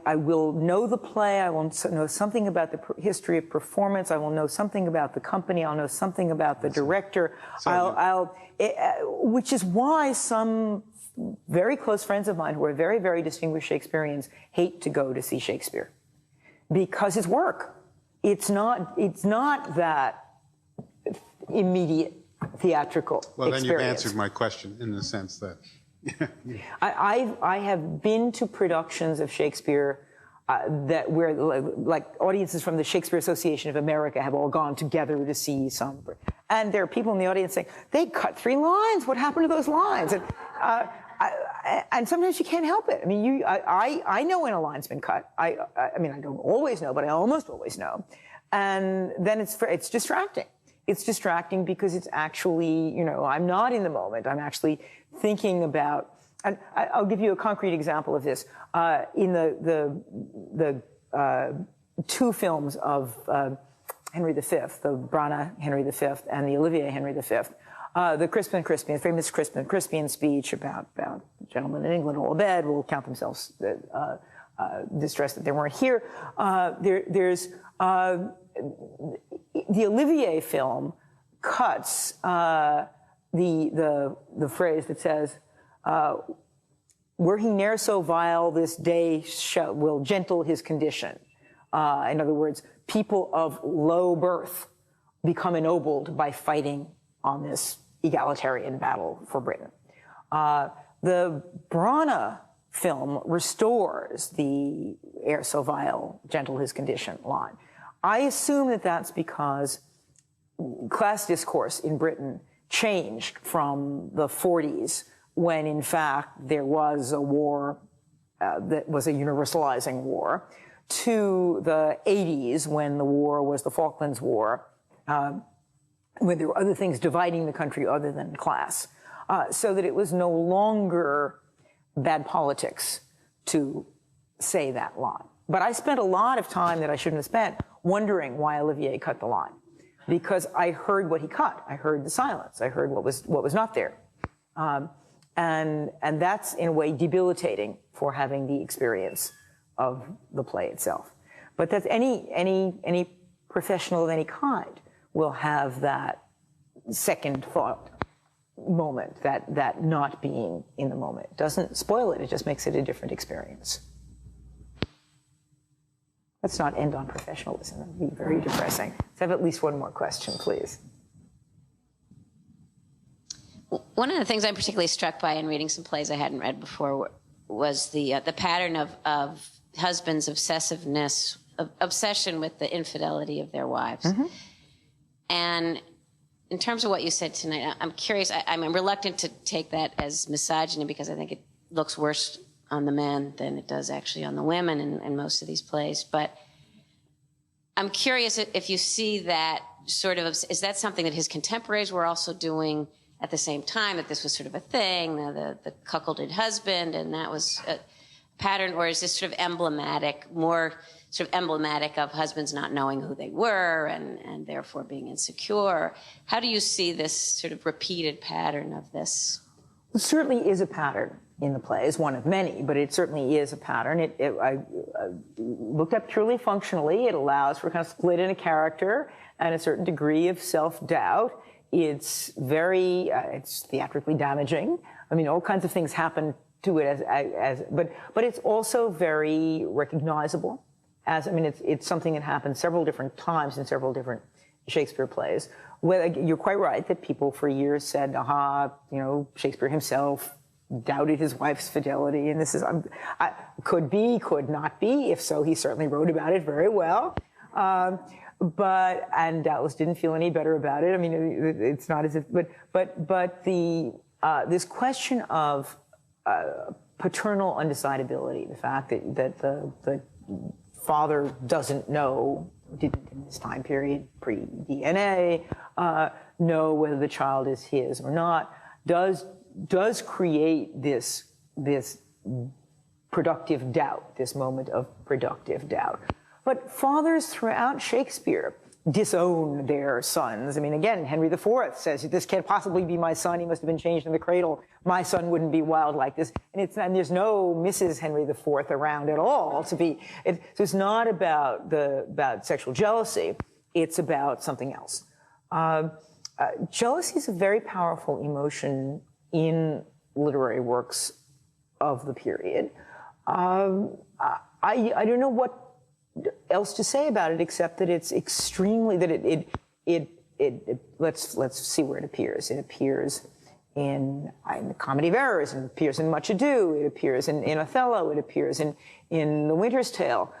will know the play. I will know something about the history of performance. I will know something about the company. I'll know something about the director. Which is why some very close friends of mine who are very, very distinguished Shakespeareans hate to go to see Shakespeare, because it's work. It's not that immediate theatrical experience. Well, then you've answered my question in the sense that... I have been to productions of Shakespeare where like audiences from the Shakespeare Association of America have all gone together to see some, and there are people in the audience saying, they cut 3 lines, what happened to those lines? And sometimes you can't help it. I mean, I know when a line's been cut. I mean, I don't always know, but I almost always know. And then it's distracting. It's distracting because it's actually, I'm not in the moment. I'm actually thinking about, and I'll give you a concrete example of this. In the 2 films of Henry V, the Brana Henry V and the Olivier Henry V, the Crispin Crispian, famous Crispin Crispian speech about gentlemen in England all abed will count themselves distressed that they weren't here. There's the Olivier film cuts the phrase that says, were he ne'er so vile, this day will gentle his condition. In other words, people of low birth become ennobled by fighting on this egalitarian battle for Britain. The Brana film restores the ere so vile, gentle his condition line. I assume that that's because class discourse in Britain changed from the 40s, when in fact there was a war that was a universalizing war, to the 80s, when the war was the Falklands War, when there were other things dividing the country other than class, so that it was no longer bad politics to say that line. But I spent a lot of time that I shouldn't have spent wondering why Olivier cut the line, because I heard what he cut. I heard the silence. I heard what was not there. And that's in a way debilitating for having the experience of the play itself. But that's any professional of any kind will have that second thought moment, that not being in the moment. It doesn't spoil it, it just makes it a different experience. Let's not end on professionalism. That would be very depressing. Let's have at least one more question, please. One of the things I'm particularly struck by in reading some plays I hadn't read before was the pattern of husbands' obsession with the infidelity of their wives. Mm-hmm. And in terms of what you said tonight, I'm curious. I'm reluctant to take that as misogyny, because I think it looks worse on the men than it does actually on the women in most of these plays. But I'm curious if you see that sort of, is that something that his contemporaries were also doing at the same time, that this was sort of a thing, the cuckolded husband, and that was a pattern, or is this sort of more sort of emblematic of husbands not knowing who they were and therefore being insecure? How do you see this sort of repeated pattern of this? It certainly is a pattern in the play. It's one of many, but it certainly is a pattern. I looked up purely functionally. It allows for kind of split in a character and a certain degree of self-doubt. It's very, it's theatrically damaging. I mean, all kinds of things happen to it but it's also very recognizable. It's something that happens several different times in several different Shakespeare plays. Well, you're quite right that people for years said, Shakespeare himself doubted his wife's fidelity, and this is, could be, could not be. If so, he certainly wrote about it very well. And doubtless didn't feel any better about it. I mean, it's not as if, but this question of paternal undecidability, the fact that the father doesn't know, didn't in this time period, pre-DNA, know whether the child is his or not, does create this productive doubt, this moment of productive doubt. But fathers throughout Shakespeare disown their sons. I mean, again, Henry IV says, this can't possibly be my son. He must have been changed in the cradle. My son wouldn't be wild like this. And there's no Mrs. Henry IV around at all to be. So it's not about sexual jealousy. It's about something else. Jealousy is a very powerful emotion in literary works of the period. I don't know what else to say about it except that it's extremely, that let's see where it appears. It appears in the Comedy of Errors, it appears in Much Ado, it appears in Othello, it appears in The Winter's Tale.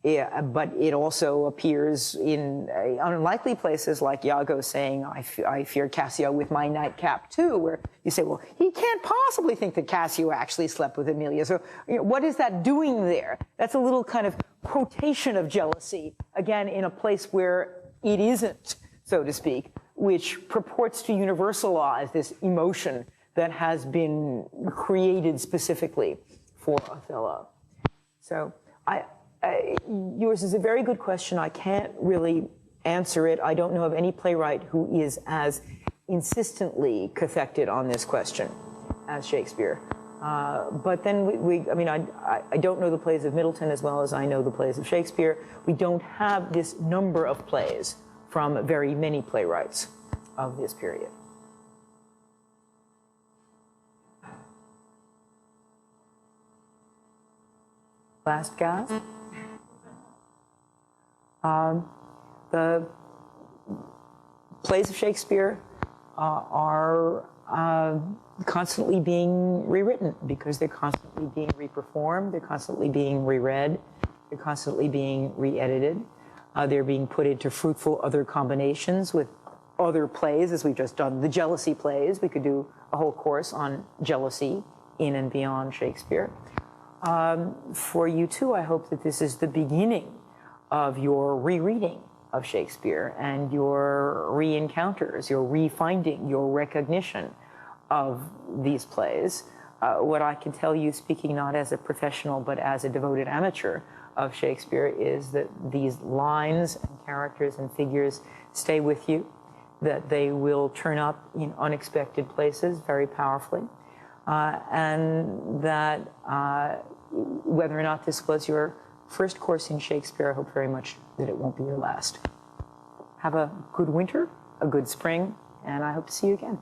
But it also appears in unlikely places like Iago saying, I fear Cassio with my nightcap too, where you say, well, he can't possibly think that Cassio actually slept with Emilia. So what is that doing there? That's a little kind of quotation of jealousy, again, in a place where it isn't, so to speak, which purports to universalize this emotion that has been created specifically for Othello. So yours is a very good question. I can't really answer it. I don't know of any playwright who is as insistently cathected on this question as Shakespeare. But then I don't know the plays of Middleton as well as I know the plays of Shakespeare. We don't have this number of plays from very many playwrights of this period. Last gasp. The plays of Shakespeare are constantly being rewritten because they're constantly being reperformed, they're constantly being reread, they're constantly being re-edited. They're being put into fruitful other combinations with other plays, as we've just done the jealousy plays. We could do a whole course on jealousy in and beyond Shakespeare. For you too, I hope that this is the beginning of your rereading of Shakespeare and your re-encounters, your refinding, your recognition of these plays. What I can tell you, speaking not as a professional but as a devoted amateur of Shakespeare, is that these lines and characters and figures stay with you, that they will turn up in unexpected places very powerfully, and that whether or not this was your first course in Shakespeare, I hope very much that it won't be your last. Have a good winter, a good spring, and I hope to see you again.